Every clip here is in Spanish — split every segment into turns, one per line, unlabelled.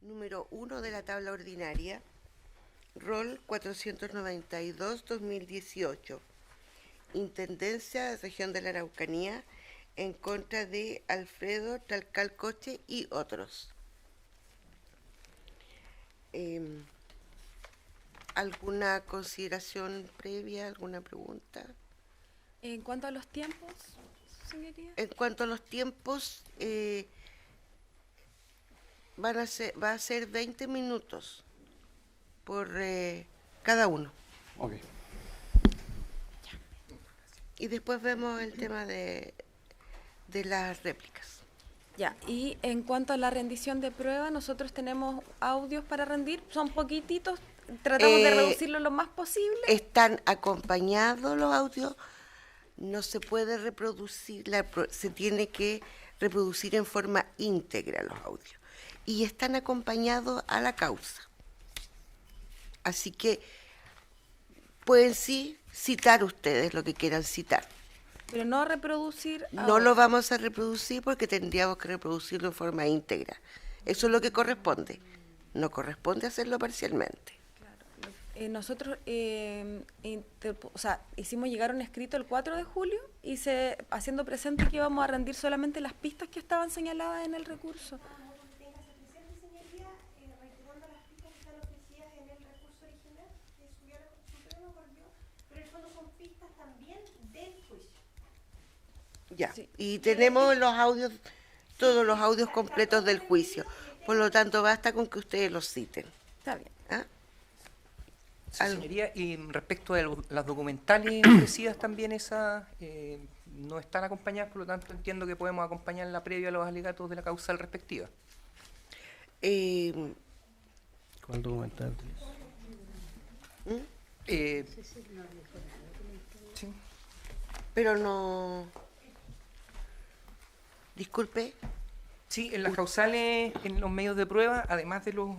número 1 de la tabla ordinaria, rol 492-2018, Intendencia, Región de la Araucanía, en contra de Alfredo Talcalcoche y otros. ¿Alguna consideración previa, alguna pregunta?
En cuanto a los tiempos, señoría.
En cuanto a los tiempos, va a ser 20 minutos por cada uno.
Ok.
Y después vemos el tema de las réplicas.
Ya, y en cuanto a la rendición de prueba, nosotros tenemos audios para rendir, son poquititos, tratamos de reducirlo lo más posible.
Están acompañados los audios, no se puede reproducir, se tiene que reproducir en forma íntegra los audios. Y están acompañados a la causa. Así que pueden sí citar ustedes lo que quieran citar.
Pero no reproducir.
No lo vamos a reproducir porque tendríamos que reproducirlo en forma íntegra. Eso es lo que corresponde. No corresponde hacerlo parcialmente.
Claro. Nosotros hicimos llegar un escrito el 4 de julio y haciendo presente que íbamos a rendir solamente las pistas que estaban señaladas en el recurso.
Ya,
Sí.
Y tenemos los audios, todos los audios completos del juicio. Por lo tanto, basta con que ustedes los citen.
Está bien.
¿Ah?
Sí, señoría, y respecto a las documentales ofrecidas también, esas no están acompañadas, por lo tanto entiendo que podemos acompañarla previo a los alegatos de la causal respectiva.
¿Cuál documental?
Sí.
Pero no... Disculpe.
Sí, en las causales, en los medios de prueba, además de los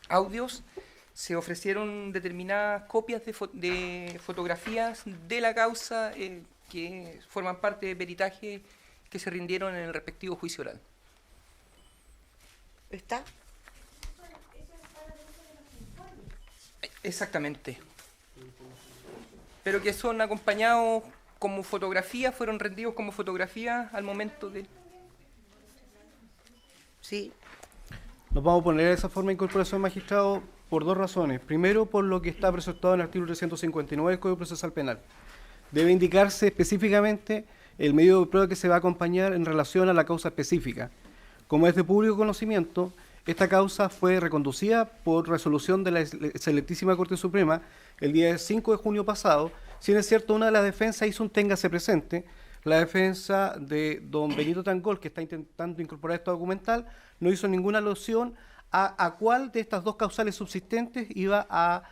audios, se ofrecieron determinadas copias de fotografías de la causa que forman parte de peritaje que se rindieron en el respectivo juicio oral.
¿Está?
Exactamente. Pero que son acompañados como fotografías, fueron rendidos como fotografías al momento de...
Sí.
Nos vamos a poner de esa forma de incorporación, magistrado, por dos razones. Primero, por lo que está presupuestado en el artículo 359 del Código Procesal Penal. Debe indicarse específicamente el medio de prueba que se va a acompañar en relación a la causa específica. Como es de público conocimiento, esta causa fue reconducida por resolución de la Excelentísima Corte Suprema el día 5 de junio pasado. Si bien es cierto, una de las defensas hizo un téngase presente. La defensa de don Benito Tangol, que está intentando incorporar esto documental, no hizo ninguna alusión a cuál de estas dos causales subsistentes iba a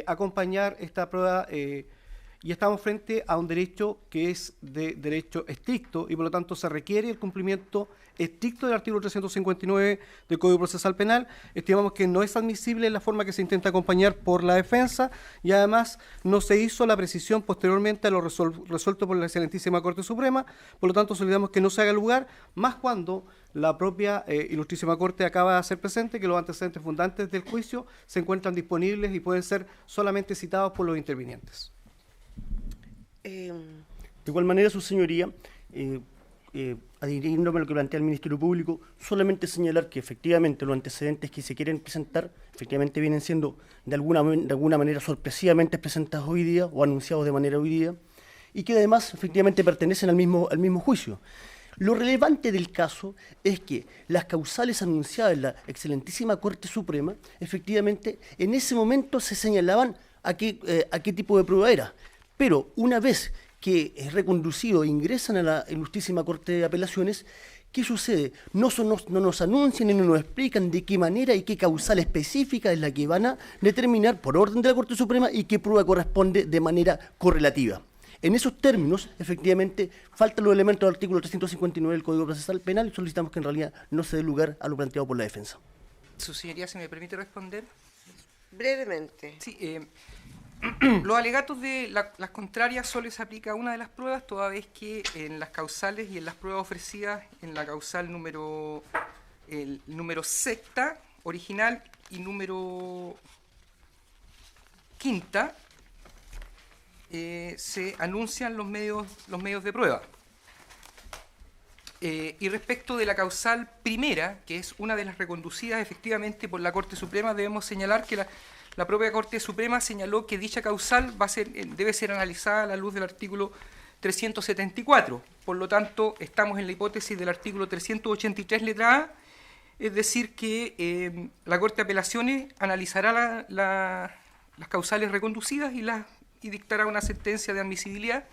acompañar esta prueba, y estamos frente a un derecho que es de derecho estricto y por lo tanto se requiere el cumplimiento estricto del artículo 359 del Código Procesal Penal. Estimamos que no es admisible la forma que se intenta acompañar por la defensa y además no se hizo la precisión posteriormente a lo resuelto por la Excelentísima Corte Suprema, por lo tanto solicitamos que no se haga lugar, más cuando la propia Ilustrísima Corte acaba de hacer presente que los antecedentes fundantes del juicio se encuentran disponibles y pueden ser solamente citados por los intervinientes.
De igual manera, su señoría, adhiriéndome a lo que plantea el Ministerio Público, solamente señalar que efectivamente los antecedentes que se quieren presentar, efectivamente vienen siendo de alguna manera sorpresivamente presentados hoy día o anunciados de manera hoy día, y que además efectivamente pertenecen al mismo juicio. Lo relevante del caso es que las causales anunciadas en la Excelentísima Corte Suprema, efectivamente, en ese momento se señalaban a qué tipo de prueba era. Pero una vez que es reconducido e ingresan a la Ilustrísima Corte de Apelaciones, ¿qué sucede? No nos anuncian y no nos explican de qué manera y qué causal específica es la que van a determinar por orden de la Corte Suprema y qué prueba corresponde de manera correlativa. En esos términos, efectivamente, faltan los elementos del artículo 359 del Código Procesal Penal y solicitamos que en realidad no se dé lugar a lo planteado por la defensa.
Su señoría, ¿se me permite responder?
Brevemente.
Sí, los alegatos de las contrarias solo se aplica a una de las pruebas, toda vez que en las causales y en las pruebas ofrecidas en la causal número sexta original y número quinta se anuncian los medios de prueba. Y respecto de la causal primera, que es una de las reconducidas efectivamente por la Corte Suprema, debemos señalar que la propia Corte Suprema señaló que dicha causal debe ser analizada a la luz del artículo 374. Por lo tanto, estamos en la hipótesis del artículo 383, letra A, es decir, que la Corte de Apelaciones analizará las causales reconducidas y dictará una sentencia de admisibilidad.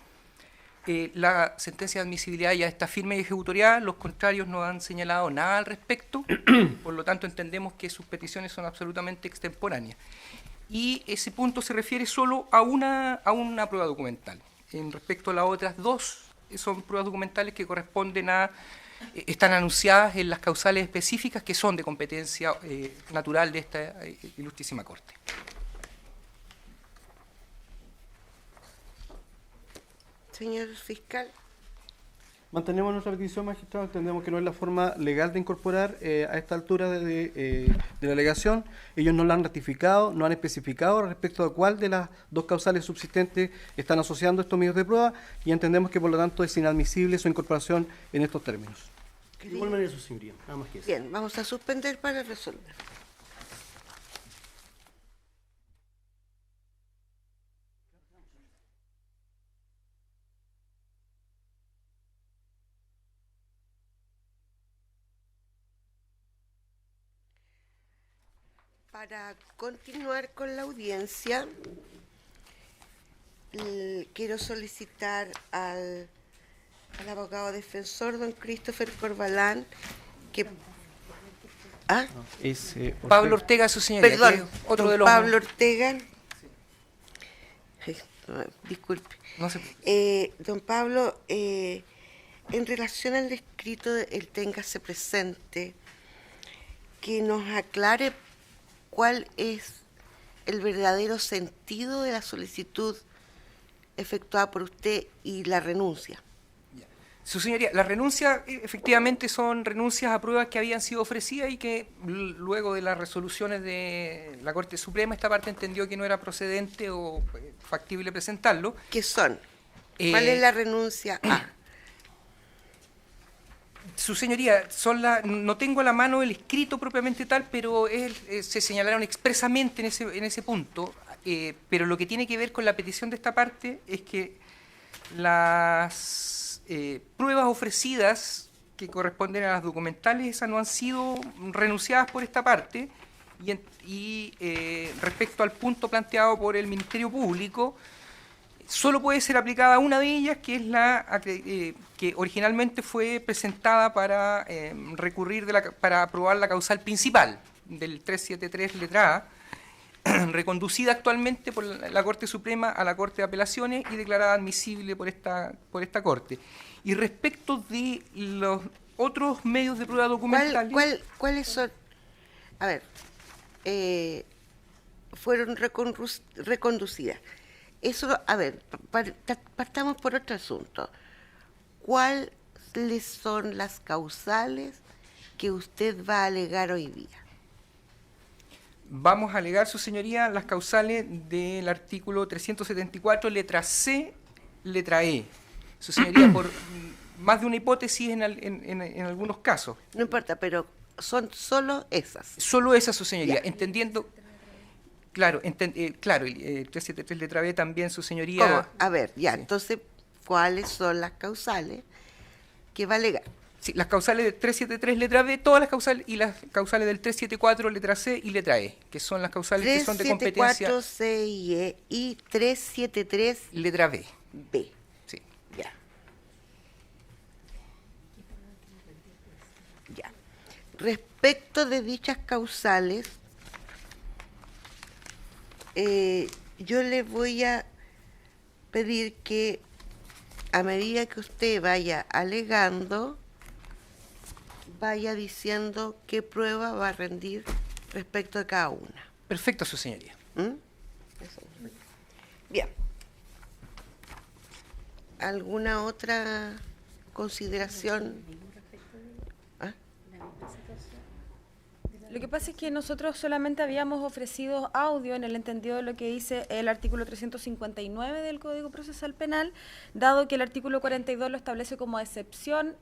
La sentencia de admisibilidad ya está firme y ejecutoriada, los contrarios no han señalado nada al respecto, por lo tanto entendemos que sus peticiones son absolutamente extemporáneas. Y ese punto se refiere solo a una prueba documental. En respecto a las otras dos, son pruebas documentales que están anunciadas en las causales específicas que son de competencia natural de esta ilustrísima Corte.
Señor fiscal.
Mantenemos nuestra petición, magistrado. Entendemos que no es la forma legal de incorporar a esta altura de la alegación. Ellos no la han ratificado, no han especificado respecto a cuál de las dos causales subsistentes están asociando estos medios de prueba y entendemos que por lo tanto es inadmisible su incorporación en estos términos.
De igual manera, su señoría, nada más que eso.
Bien, vamos a suspender para resolver. Para continuar con la audiencia, quiero solicitar al abogado defensor, don Christopher Corbalán, que... ¿Ah?
Pablo Ortega, su señoría,
Perdón,
que es otro
don
de los...
Pablo Ortega. Disculpe.
No sé.
Don Pablo, en relación al escrito del téngase presente, que nos aclare cuál es el verdadero sentido de la solicitud efectuada por usted y la renuncia.
Su señoría, las renuncias efectivamente son renuncias a pruebas que habían sido ofrecidas y que luego de las resoluciones de la Corte Suprema esta parte entendió que no era procedente o factible presentarlo.
¿Qué son? ¿Cuál es la renuncia A?
Su señoría, no tengo a la mano el escrito propiamente tal, pero se señalaron expresamente en ese punto, pero lo que tiene que ver con la petición de esta parte es que las pruebas ofrecidas que corresponden a las documentales, esas no han sido renunciadas por esta parte, y respecto al punto planteado por el Ministerio Público, solo puede ser aplicada una de ellas, que es la que originalmente fue presentada para para aprobar la causal principal del 373 letra A, reconducida actualmente por la Corte Suprema a la Corte de Apelaciones y declarada admisible por esta Corte. Y respecto de los otros medios de prueba documentales...
¿Cuáles son? A ver, fueron reconducidas. Eso, a ver, partamos por otro asunto. ¿Cuáles son las causales que usted va a alegar hoy día?
Vamos a alegar, su señoría, las causales del artículo 374, letra C, letra E. Su señoría, por más de una hipótesis en algunos casos.
No importa, pero son solo esas.
Solo esas, su señoría,
Ya.
entendiendo... Claro, el 373 letra B también, su señoría...
¿Cómo? A ver, ya,
Sí.
entonces, ¿cuáles son las causales que va a alegar?
Sí, las causales del 373 letra B, todas las causales, y las causales del 374 letra C y letra E, que son las causales que son de competencia...
374 C y E y 373
Letra B,
B.
sí.
Ya. Ya. Respecto de dichas causales, yo le voy a pedir que a medida que usted vaya alegando, vaya diciendo qué prueba va a rendir respecto de cada una.
Perfecto, su señoría.
¿Mm? Eso. Bien. ¿Alguna otra consideración? ¿Ah?
Lo que pasa es que nosotros solamente habíamos ofrecido audio en el entendido de lo que dice el artículo 359 del Código Procesal Penal, dado que el artículo 42 lo establece como excepción,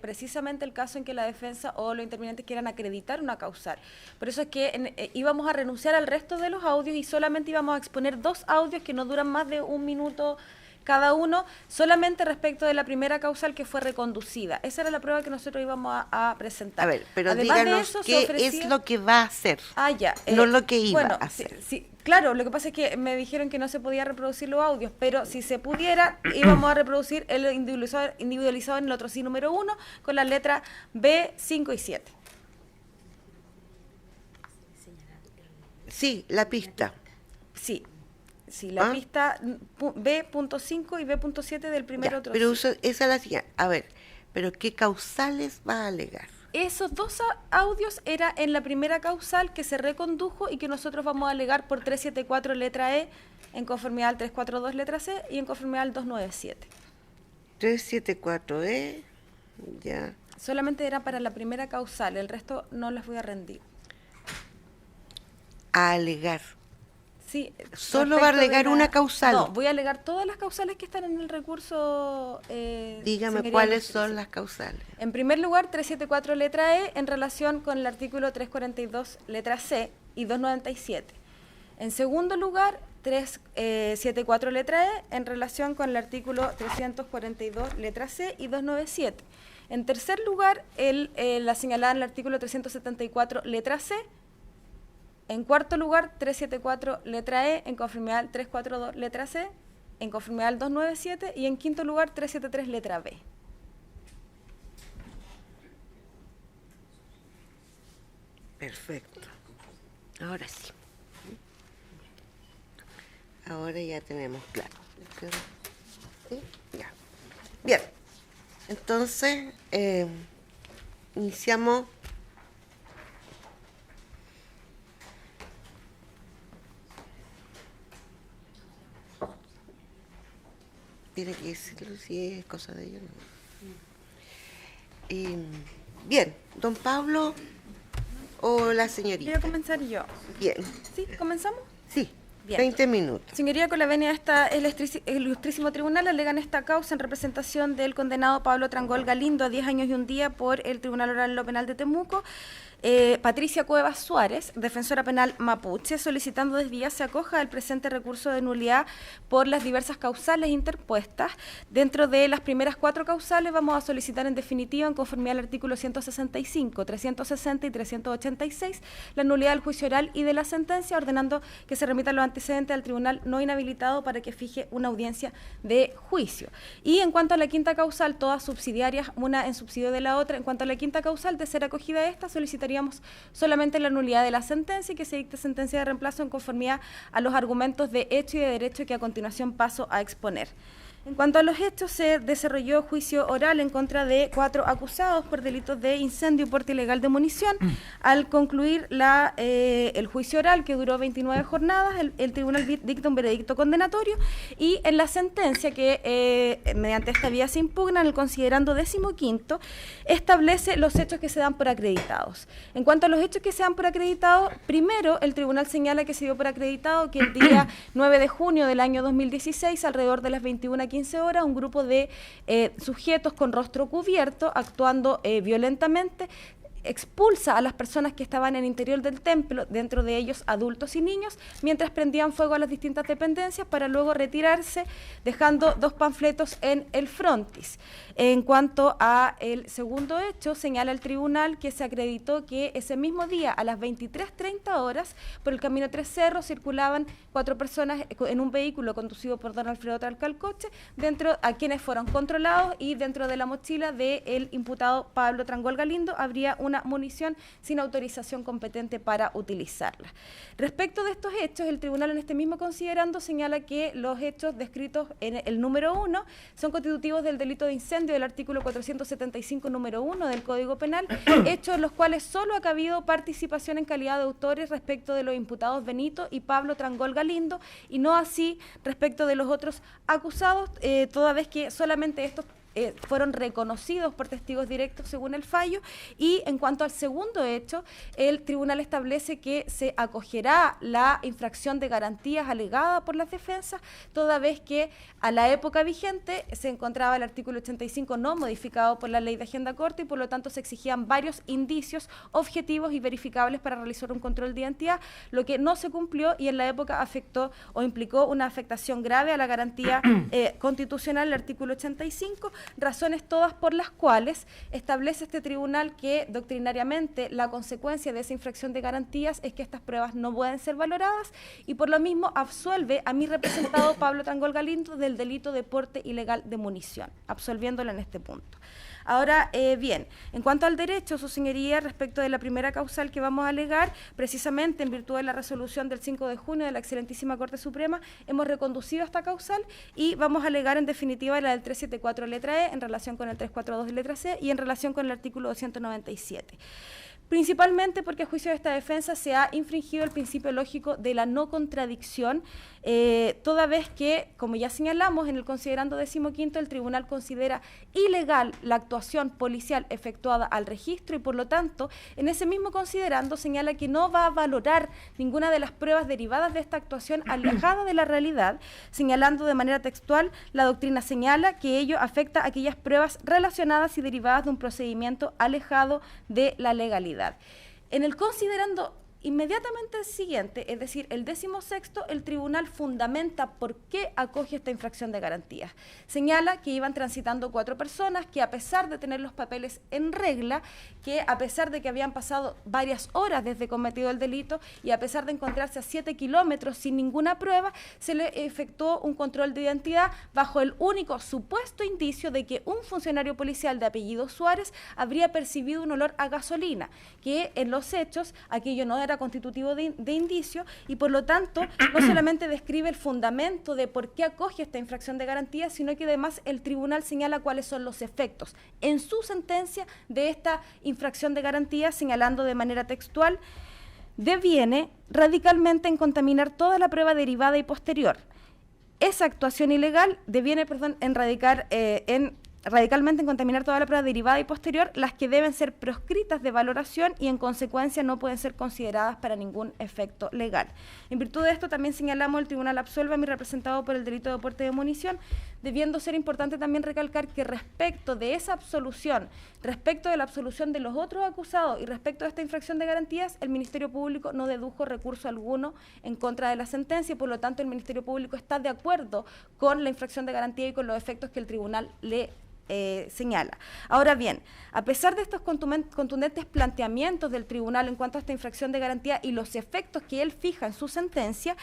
precisamente el caso en que la defensa o los intervinientes quieran acreditar una causal. Por eso es que íbamos a renunciar al resto de los audios y solamente íbamos a exponer 2 audios que no duran más de 1 minuto cada uno, solamente respecto de la primera causal que fue reconducida. Esa era la prueba que nosotros íbamos a presentar.
A ver, pero
Además de
díganos
eso, se
qué
ofrecía-
es lo que va a hacer,
ya.
no lo que iba
bueno,
a hacer.
Sí, claro, lo que pasa es que me dijeron que no se podía reproducir los audios, pero si se pudiera, íbamos a reproducir el individualizado en el otro sí número 1 con las letras B, 5 y 7.
Sí, la pista.
Sí, la pista B.5 y B.7 del primer
Ya,
otro
pero
sí.
esa es la siguiente. A ver, pero ¿qué causales va a alegar?
Esos 2 audios era en la primera causal que se recondujo y que nosotros vamos a alegar por 374 letra E en conformidad al 342 letra C y en conformidad al 297.
374E, ya.
Solamente era para la primera causal, el resto no las voy a rendir.
A alegar.
Sí,
¿Solo va a
respecto de
alegar una causal?
No, voy a alegar todas las causales que están en el recurso.
Dígame
señoría
cuáles
ilustre.
son las causales.
En primer lugar, 374 letra E en relación con el artículo 342 letra C y 297. En segundo lugar, 374 letra E en relación con el artículo 342 letra C y 297. En tercer lugar, la señalada en el artículo 374 letra C. En cuarto lugar, 374 letra E en conformidad al 342 letra C, en conformidad al 297 y en quinto lugar 373 letra B.
Perfecto. Ahora sí. Ahora ya tenemos claro. ¿Sí? Ya. Bien. Entonces, iniciamos. Tiene que decirlo si es cosa de ellos. Bien, don Pablo o la
Voy
señorita.
a comenzar yo.
Bien,
¿Sí? ¿Comenzamos?
sí,
Bien.
20 minutos.
Señoría, con la venia de el ilustrísimo tribunal alegan esta causa en representación del condenado Pablo Trangol Galindo a 10 años y un día por el Tribunal Oral en lo Penal de Temuco. Patricia Cuevas Suárez, defensora penal mapuche, solicitando desde ya se acoja el presente recurso de nulidad por las diversas causales interpuestas. Dentro de las primeras 4 causales vamos a solicitar en definitiva, en conformidad al artículo 165, 360 y 386, la nulidad del juicio oral y de la sentencia, ordenando que se remitan los antecedentes al tribunal no inhabilitado para que fije una audiencia de juicio. Y en cuanto a la quinta causal, todas subsidiarias, una en subsidio de la otra. En cuanto a la quinta causal, de ser acogida esta, solicitaríamos solamente la nulidad de la sentencia y que se dicte sentencia de reemplazo en conformidad a los argumentos de hecho y de derecho que a continuación paso a exponer. En cuanto a los hechos, se desarrolló juicio oral en contra de 4 acusados por delitos de incendio y porte ilegal de munición. Al concluir el juicio oral, que duró 29 jornadas, el tribunal dicta un veredicto condenatorio y en la sentencia, que mediante esta vía se impugna, en el considerando 15º, establece los hechos que se dan por acreditados. En cuanto a los hechos que se dan por acreditados, primero el tribunal señala que se dio por acreditado que el día 9 de junio del año 2016, alrededor de las 21:15 horas, un grupo de sujetos con rostro cubierto, actuando violentamente, expulsa a las personas que estaban en el interior del templo, dentro de ellos adultos y niños, mientras prendían fuego a las distintas dependencias para luego retirarse, dejando 2 panfletos en el frontis. En cuanto a el segundo hecho, señala el tribunal que se acreditó que ese mismo día, a las 23:30 horas, por el camino Tres Cerros, circulaban 4 personas en un vehículo conducido por don Alfredo Tralcalcoche, a quienes fueron controlados, y dentro de la mochila del imputado Pablo Trangol Galindo habría una munición sin autorización competente para utilizarla. Respecto de estos hechos, el tribunal en este mismo considerando señala que los hechos descritos en el número 1 son constitutivos del delito de incendio del artículo 475 número 1 del Código Penal, hechos en los cuales solo ha cabido participación en calidad de autores respecto de los imputados Benito y Pablo Trangol Galindo, y no así respecto de los otros acusados, toda vez que solamente estos fueron reconocidos por testigos directos según el fallo. Y en cuanto al segundo hecho, el tribunal establece que se acogerá la infracción de garantías alegada por las defensas, toda vez que a la época vigente se encontraba el artículo 85 no modificado por la ley de agenda corta y por lo tanto se exigían varios indicios objetivos y verificables para realizar un control de identidad, lo que no se cumplió y en la época afectó o implicó una afectación grave a la garantía constitucional, el artículo 85, razones todas por las cuales establece este tribunal que doctrinariamente la consecuencia de esa infracción de garantías es que estas pruebas no pueden ser valoradas y por lo mismo absuelve a mi representado Pablo Trangol Galindo del delito de porte ilegal de munición, absolviéndolo en este punto. Ahora, bien, en cuanto al derecho, su señoría, respecto de la primera causal que vamos a alegar, precisamente en virtud de la resolución del 5 de junio de la excelentísima Corte Suprema, hemos reconducido esta causal y vamos a alegar en definitiva la del 374 letra E en relación con el 342 letra C y en relación con el artículo 297. Principalmente porque a juicio de esta defensa se ha infringido el principio lógico de la no contradicción, toda vez que, como ya señalamos, en el considerando 15º, el tribunal considera ilegal la actuación policial efectuada al registro y, por lo tanto, en ese mismo considerando señala que no va a valorar ninguna de las pruebas derivadas de esta actuación alejada de la realidad, señalando de manera textual, la doctrina señala que ello afecta a aquellas pruebas relacionadas y derivadas de un procedimiento alejado de la legalidad. En el considerando inmediatamente siguiente, es decir, el 16º, el tribunal fundamenta por qué acoge esta infracción de garantías. Señala que iban transitando 4 personas, que a pesar de tener los papeles en regla, que a pesar de que habían pasado varias horas desde cometido el delito y a pesar de encontrarse a 7 kilómetros sin ninguna prueba, se le efectuó un control de identidad bajo el único supuesto indicio de que un funcionario policial de apellido Suárez habría percibido un olor a gasolina, que en los hechos aquello no era constitutivo de indicio y por lo tanto no solamente describe el fundamento de por qué acoge esta infracción de garantía, sino que además el tribunal señala cuáles son los efectos en su sentencia de esta infracción de garantía, señalando de manera textual: deviene radicalmente en contaminar toda la prueba derivada y posterior. Esa actuación ilegal deviene, en radicar radicalmente en contaminar toda la prueba derivada y posterior, las que deben ser proscritas de valoración y en consecuencia no pueden ser consideradas para ningún efecto legal. En virtud de esto también señalamos el tribunal absuelve a mi representado por el delito de porte de munición, debiendo ser importante también recalcar que respecto de esa absolución, respecto de la absolución de los otros acusados y respecto de esta infracción de garantías, el Ministerio Público no dedujo recurso alguno en contra de la sentencia y por lo tanto el Ministerio Público está de acuerdo con la infracción de garantía y con los efectos que el tribunal le señala. Ahora bien, a pesar de estos contundentes planteamientos del tribunal en cuanto a esta infracción de garantía y los efectos que él fija en su sentencia,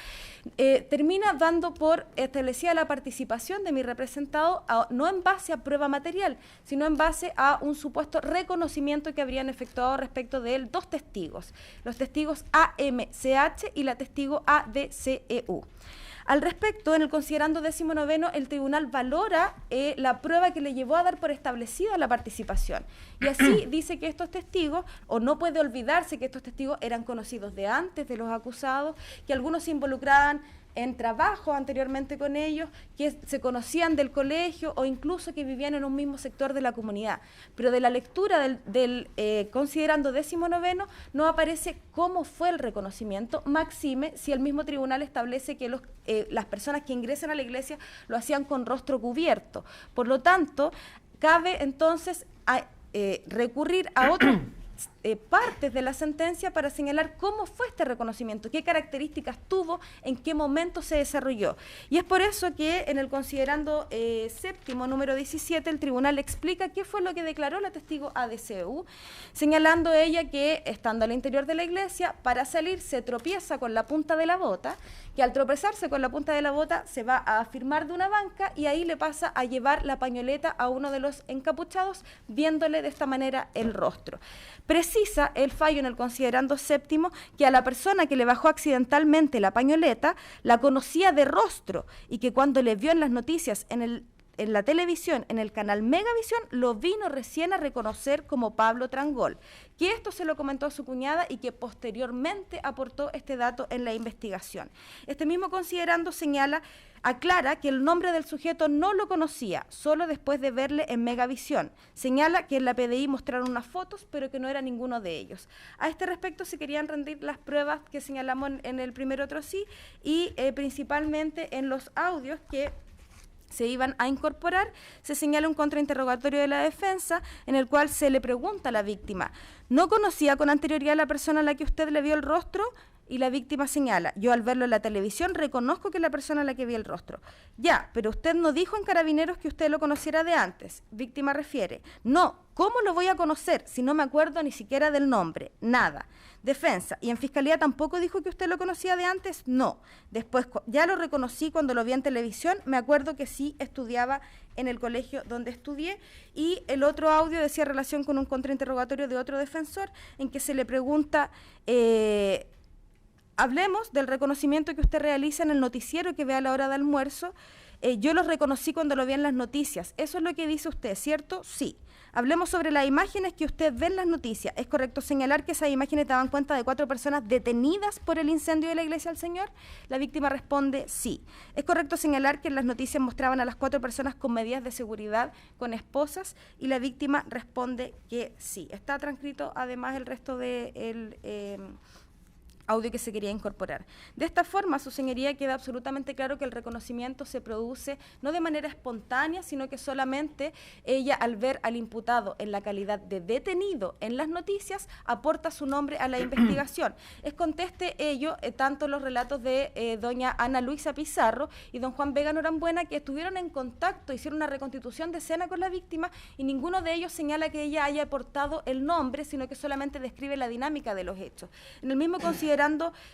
termina dando por establecida la participación de mi representado no en base a prueba material, sino en base a un supuesto reconocimiento que habrían efectuado respecto de él 2 testigos, los testigos AMCH y la testigo ADCEU. Al respecto, en el considerando 19º, el tribunal valora la prueba que le llevó a dar por establecida la participación. Y así dice que estos testigos, o no puede olvidarse que estos testigos eran conocidos de antes de los acusados, que algunos se involucraban en trabajo anteriormente con ellos, que se conocían del colegio o incluso que vivían en un mismo sector de la comunidad. Pero de la lectura del considerando 19º no aparece cómo fue el reconocimiento, máxime si el mismo tribunal establece que las personas que ingresan a la iglesia lo hacían con rostro cubierto. Por lo tanto, cabe entonces recurrir a otros partes de la sentencia para señalar cómo fue este reconocimiento, qué características tuvo, en qué momento se desarrolló. Y es por eso que en el considerando séptimo, número 17, el tribunal explica qué fue lo que declaró la testigo ADCEU, señalando ella que, estando al interior de la iglesia, para salir se tropieza con la punta de la bota, que al tropezarse con la punta de la bota se va a afirmar de una banca y ahí le pasa a llevar la pañoleta a uno de los encapuchados, viéndole de esta manera el rostro. Precisa el fallo en el considerando séptimo que a la persona que le bajó accidentalmente la pañoleta la conocía de rostro y que cuando le vio en las noticias en el en la televisión, en el canal Megavisión, lo vino recién a reconocer como Pablo Trangol, que esto se lo comentó a su cuñada y que posteriormente aportó este dato en la investigación. Este mismo considerando aclara que el nombre del sujeto no lo conocía, solo después de verle en Megavisión. Señala que en la PDI mostraron unas fotos, pero que no era ninguno de ellos. A este respecto se querían rendir las pruebas que señalamos en el primer otro sí, y principalmente en los audios que se iban a incorporar, se señala un contrainterrogatorio de la defensa en el cual se le pregunta a la víctima, ¿no conocía con anterioridad a la persona a la que usted le vio el rostro? Y la víctima señala, yo al verlo en la televisión reconozco que es la persona a la que vi el rostro. Ya, pero usted no dijo en Carabineros que usted lo conociera de antes. Víctima refiere, no, ¿cómo lo voy a conocer si no me acuerdo ni siquiera del nombre? Nada. Defensa, ¿y en Fiscalía tampoco dijo que usted lo conocía de antes? No. Después, ya lo reconocí cuando lo vi en televisión, me acuerdo que sí estudiaba en el colegio donde estudié. Y el otro audio decía relación con un contrainterrogatorio de otro defensor en que se le pregunta... hablemos del reconocimiento que usted realiza en el noticiero que ve a la hora de almuerzo. Yo los reconocí cuando lo vi en las noticias. Eso es lo que dice usted, ¿cierto? Sí. Hablemos sobre las imágenes que usted ve en las noticias. ¿Es correcto señalar que esas imágenes daban cuenta de 4 personas detenidas por el incendio de la Iglesia del Señor? La víctima responde sí. ¿Es correcto señalar que en las noticias mostraban a las 4 personas con medidas de seguridad, con esposas? Y la víctima responde que sí. Está transcrito además el resto del... audio que se quería incorporar. De esta forma, su señoría, queda absolutamente claro que el reconocimiento se produce no de manera espontánea, sino que solamente ella, al ver al imputado en la calidad de detenido en las noticias, aporta su nombre a la investigación. Es conteste ello tanto los relatos de doña Ana Luisa Pizarro y don Juan Vega Norambuena, que estuvieron en contacto, hicieron una reconstitución de escena con la víctima, y ninguno de ellos señala que ella haya aportado el nombre, sino que solamente describe la dinámica de los hechos. En el mismo considerando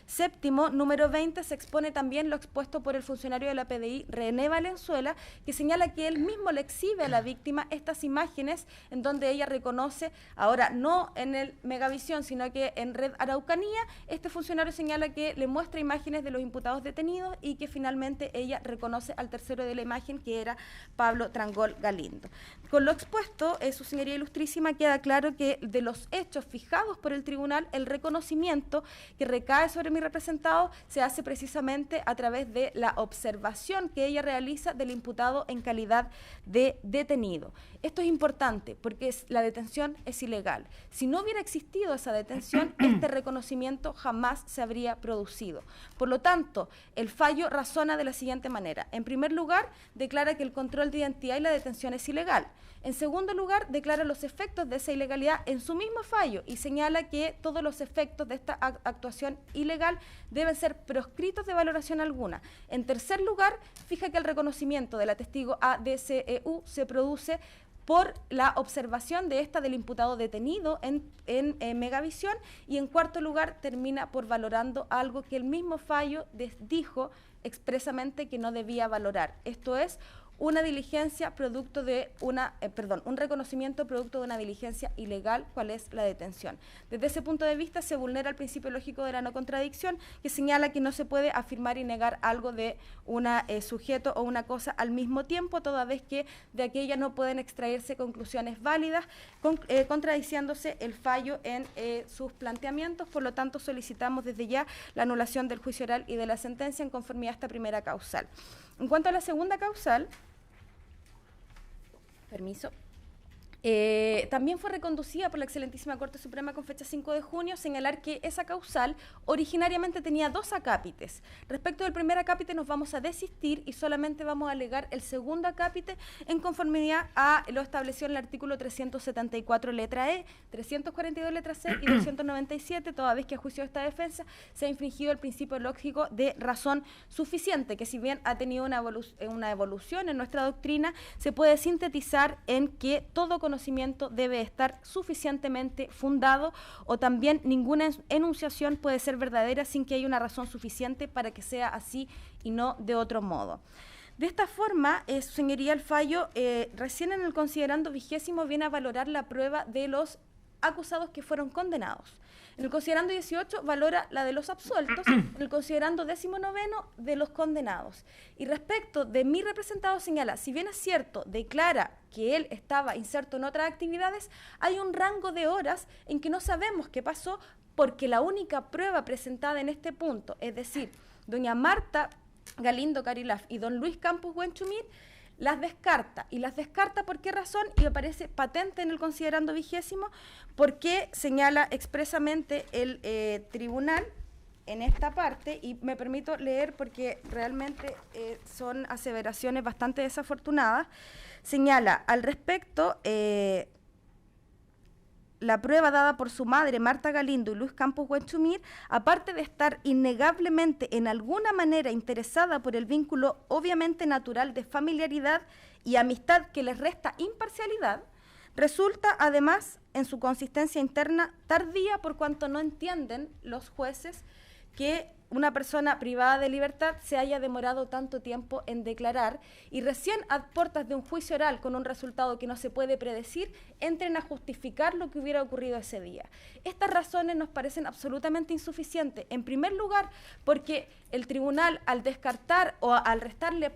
séptimo, número 20, se expone también lo expuesto por el funcionario de la PDI, René Valenzuela, que señala que él mismo le exhibe a la víctima estas imágenes en donde ella reconoce, ahora no en el Megavisión, sino que en Red Araucanía, este funcionario señala que le muestra imágenes de los imputados detenidos y que finalmente ella reconoce al tercero de la imagen, que era Pablo Trangol Galindo. Con lo expuesto, su señoría ilustrísima, queda claro que de los hechos fijados por el tribunal, el reconocimiento que recae sobre mi representado se hace precisamente a través de la observación que ella realiza del imputado en calidad de detenido. Esto es importante porque la detención es ilegal. Si no hubiera existido esa detención, este reconocimiento jamás se habría producido. Por lo tanto, el fallo razona de la siguiente manera. En primer lugar, declara que el control de identidad y la detención es ilegal. En segundo lugar, declara los efectos de esa ilegalidad en su mismo fallo y señala que todos los efectos de esta actuación ilegal deben ser proscritos de valoración alguna. En tercer lugar, fija que el reconocimiento de la testigo ADCEU se produce por la observación de esta del imputado detenido en Megavisión, y en cuarto lugar termina por valorando algo que el mismo fallo dijo expresamente que no debía valorar. Esto es una diligencia producto de un reconocimiento producto de una diligencia ilegal, cual es la detención. Desde ese punto de vista se vulnera el principio lógico de la no contradicción, que señala que no se puede afirmar y negar algo de un sujeto o una cosa al mismo tiempo, toda vez que de aquella no pueden extraerse conclusiones válidas, contradiciéndose el fallo en sus planteamientos. Por lo tanto, solicitamos desde ya la anulación del juicio oral y de la sentencia en conformidad a esta primera causal. En cuanto a la segunda causal, permiso. También fue reconducida por la excelentísima Corte Suprema con fecha 5 de junio, señalar que esa causal originariamente tenía 2 acápites. Respecto del primer acápite nos vamos a desistir y solamente vamos a alegar el segundo acápite en conformidad a lo establecido en el artículo 374 letra E, 342 letra C y 297, toda vez que a juicio de esta defensa se ha infringido el principio lógico de razón suficiente, que si bien ha tenido una evolución en nuestra doctrina, se puede sintetizar en que todo conocimiento debe estar suficientemente fundado, o también ninguna enunciación puede ser verdadera sin que haya una razón suficiente para que sea así y no de otro modo. De esta forma, su señoría, el fallo, recién en el considerando 20º, viene a valorar la prueba de los acusados que fueron condenados. En el considerando 18 valora la de los absueltos, en el considerando 19 de los condenados. Y respecto de mi representado señala, si bien es cierto, declara que él estaba inserto en otras actividades, hay un rango de horas en que no sabemos qué pasó, porque la única prueba presentada en este punto, es decir, doña Marta Galindo Carilaf y don Luis Campos Huenchumir, las descarta. ¿Y las descarta por qué razón? Y me parece patente en el considerando 20, porque señala expresamente el tribunal en esta parte, y me permito leer porque realmente son aseveraciones bastante desafortunadas. Señala al respecto... la prueba dada por su madre, Marta Galindo y Luis Campos Huenchumir, aparte de estar innegablemente en alguna manera interesada por el vínculo obviamente natural de familiaridad y amistad que les resta imparcialidad, resulta además en su consistencia interna tardía, por cuanto no entienden los jueces que una persona privada de libertad se haya demorado tanto tiempo en declarar y recién a puertas de un juicio oral con un resultado que no se puede predecir, entren a justificar lo que hubiera ocurrido ese día. Estas razones nos parecen absolutamente insuficientes. En primer lugar, porque el tribunal, al descartar o al restarle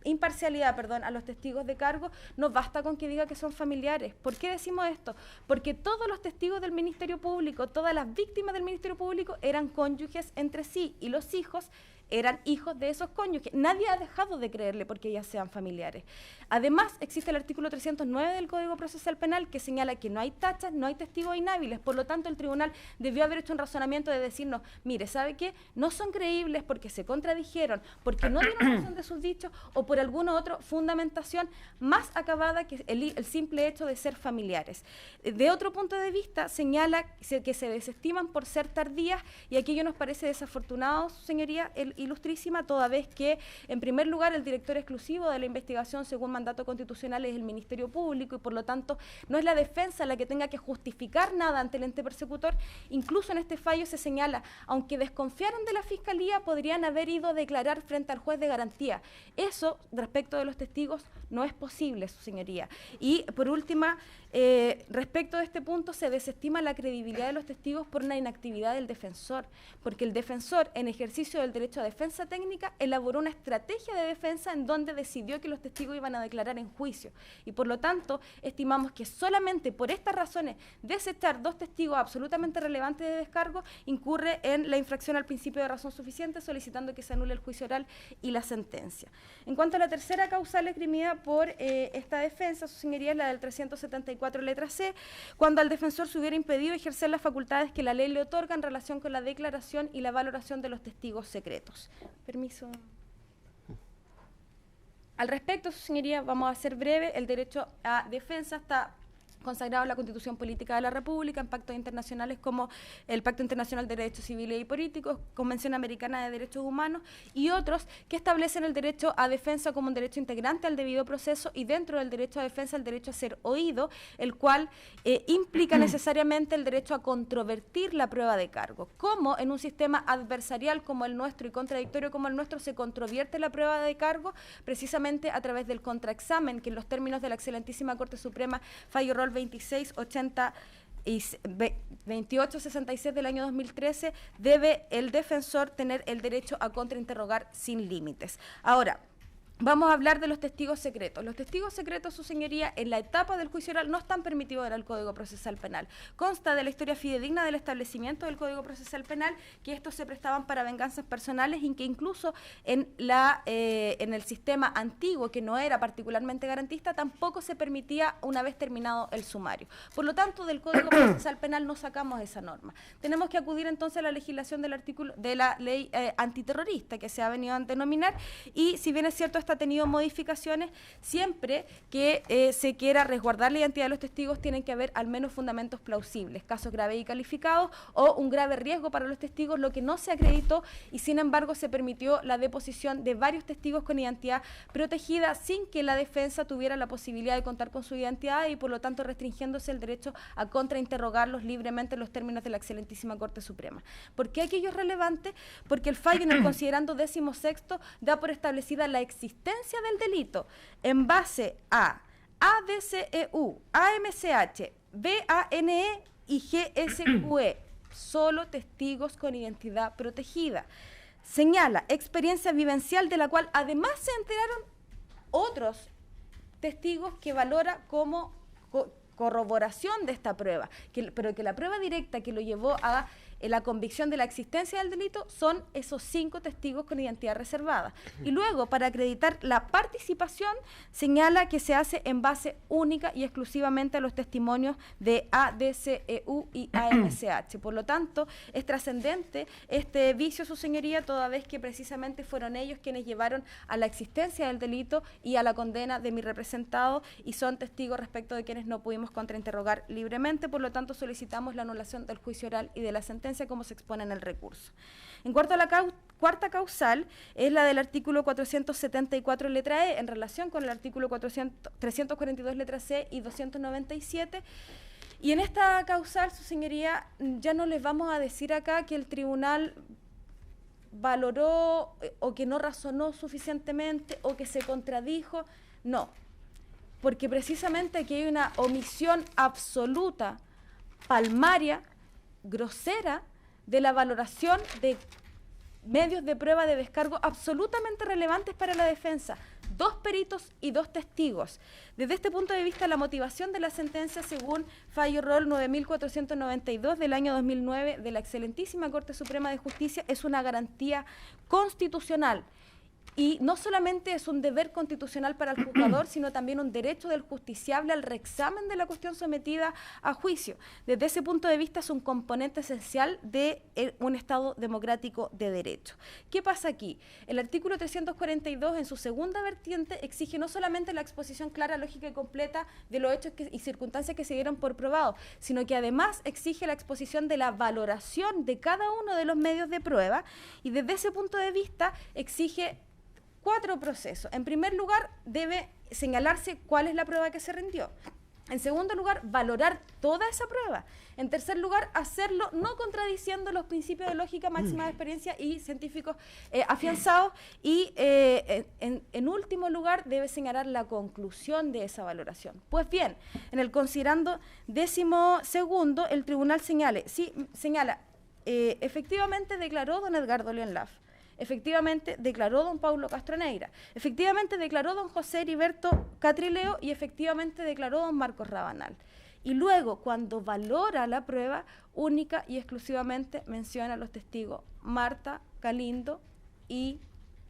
imparcialidad a los testigos de cargo, no basta con que diga que son familiares. ¿Por qué decimos esto? Porque todos los testigos del Ministerio Público, todas las víctimas del Ministerio Público eran cónyuges entre sí, y los hijos eran hijos de esos cónyuges. Nadie ha dejado de creerle porque ellas sean familiares. Además, existe el artículo 309 del Código Procesal Penal que señala que no hay tachas, no hay testigos inhábiles. Por lo tanto, el tribunal debió haber hecho un razonamiento de decirnos, mire, ¿sabe qué? No son creíbles porque se contradijeron, porque no dieron razón de sus dichos o por alguna otra fundamentación más acabada que el simple hecho de ser familiares. De otro punto de vista, señala que se desestiman por ser tardías, y aquello nos parece desafortunado, señoría, ilustrísima, toda vez que, en primer lugar, el director exclusivo de la investigación, según mandato constitucional, es el Ministerio Público, y por lo tanto no es la defensa la que tenga que justificar nada ante el ente persecutor. Incluso en este fallo se señala, aunque desconfiaron de la Fiscalía, podrían haber ido a declarar frente al juez de garantía. Eso, respecto de los testigos, no es posible, su señoría. Y, por último, respecto de este punto, se desestima la credibilidad de los testigos por una inactividad del defensor, porque el defensor, en ejercicio del derecho a defensa técnica, elaboró una estrategia de defensa en donde decidió que los testigos iban a declarar en juicio, y por lo tanto estimamos que solamente por estas razones desechar dos testigos absolutamente relevantes de descargo incurre en la infracción al principio de razón suficiente, solicitando que se anule el juicio oral y la sentencia. En cuanto a la tercera causal esgrimida por esta defensa, su señoría, es la del 374 letra C, cuando al defensor se hubiera impedido ejercer las facultades que la ley le otorga en relación con la declaración y la valoración de los testigos secretos. Permiso. Al respecto, su señoría, vamos a ser breve. El derecho a defensa está consagrado en la Constitución Política de la República, en pactos internacionales como el Pacto Internacional de Derechos Civiles y Políticos, Convención Americana de Derechos Humanos y otros que establecen el derecho a defensa como un derecho integrante al debido proceso, y dentro del derecho a defensa el derecho a ser oído, el cual implica necesariamente el derecho a controvertir la prueba de cargo. ¿Cómo en un sistema adversarial como el nuestro y contradictorio como el nuestro se controvierte la prueba de cargo? Precisamente a través del contraexamen, que en los términos de la excelentísima Corte Suprema, fallo rol 2680 y 2866 del año 2013, debe el defensor tener el derecho a contrainterrogar sin límites. Ahora, vamos a hablar de los testigos secretos. Los testigos secretos, su señoría, en la etapa del juicio oral no están permitidos en el Código Procesal Penal. Consta de la historia fidedigna del establecimiento del Código Procesal Penal que estos se prestaban para venganzas personales, y que incluso en el sistema antiguo, que no era particularmente garantista, tampoco se permitía una vez terminado el sumario. Por lo tanto, del Código Procesal Penal no sacamos esa norma. Tenemos que acudir entonces a la legislación del artículo de la ley antiterrorista, que se ha venido a denominar, y si bien es cierto, esta ha tenido modificaciones, siempre que se quiera resguardar la identidad de los testigos tienen que haber al menos fundamentos plausibles, casos graves y calificados o un grave riesgo para los testigos, lo que no se acreditó, y sin embargo se permitió la deposición de varios testigos con identidad protegida sin que la defensa tuviera la posibilidad de contar con su identidad, y por lo tanto restringiéndose el derecho a contrainterrogarlos libremente en los términos de la excelentísima Corte Suprema. ¿Por qué aquello es relevante? Porque el fallo en el considerando 16º da por establecida la existencia del delito en base a ADCEU, AMCH, BANE y GSQE, solo testigos con identidad protegida. Señala experiencia vivencial de la cual además se enteraron otros testigos que valora como corroboración de esta prueba, pero que la prueba directa que lo llevó a la convicción de la existencia del delito son esos 5 testigos con identidad reservada. Y luego, para acreditar la participación, señala que se hace en base única y exclusivamente a los testimonios de ADCEU y AMCH. Por lo tanto, es trascendente este vicio, su señoría, toda vez que precisamente fueron ellos quienes llevaron a la existencia del delito y a la condena de mi representado, y son testigos respecto de quienes no pudimos contrainterrogar libremente. Por lo tanto, solicitamos la anulación del juicio oral y de la sentencia como se expone en el recurso. En cuanto a la cuarta causal, es la del artículo 474 letra E, en relación con el artículo 342 letra C y 297. Y en esta causal, su señoría, ya no les vamos a decir acá que el tribunal valoró o que no razonó suficientemente o que se contradijo, no, porque precisamente aquí hay una omisión absoluta, palmaria, grosera, de la valoración de medios de prueba de descargo absolutamente relevantes para la defensa. 2 peritos y 2 testigos. Desde este punto de vista, la motivación de la sentencia, según fallo Rol 9492 del año 2009 de la excelentísima Corte Suprema de Justicia, es una garantía constitucional. Y no solamente es un deber constitucional para el juzgador, sino también un derecho del justiciable al reexamen de la cuestión sometida a juicio. Desde ese punto de vista es un componente esencial de un Estado democrático de derecho. ¿Qué pasa aquí? El artículo 342, en su segunda vertiente, exige no solamente la exposición clara, lógica y completa de los hechos y circunstancias que se dieron por probados, sino que además exige la exposición de la valoración de cada uno de los medios de prueba, y desde ese punto de vista exige 4 procesos. En primer lugar, debe señalarse cuál es la prueba que se rindió. En segundo lugar, valorar toda esa prueba. En tercer lugar, hacerlo no contradiciendo los principios de lógica, máxima de experiencia y científicos afianzados. Y en último lugar, debe señalar la conclusión de esa valoración. Pues bien, en el considerando 12º, el tribunal señala, efectivamente declaró don Edgardo León Laff. Efectivamente declaró don Paulo Castroneira, efectivamente declaró don José Heriberto Catrileo y efectivamente declaró don Marcos Rabanal. Y luego, cuando valora la prueba, única y exclusivamente menciona a los testigos Marta Galindo y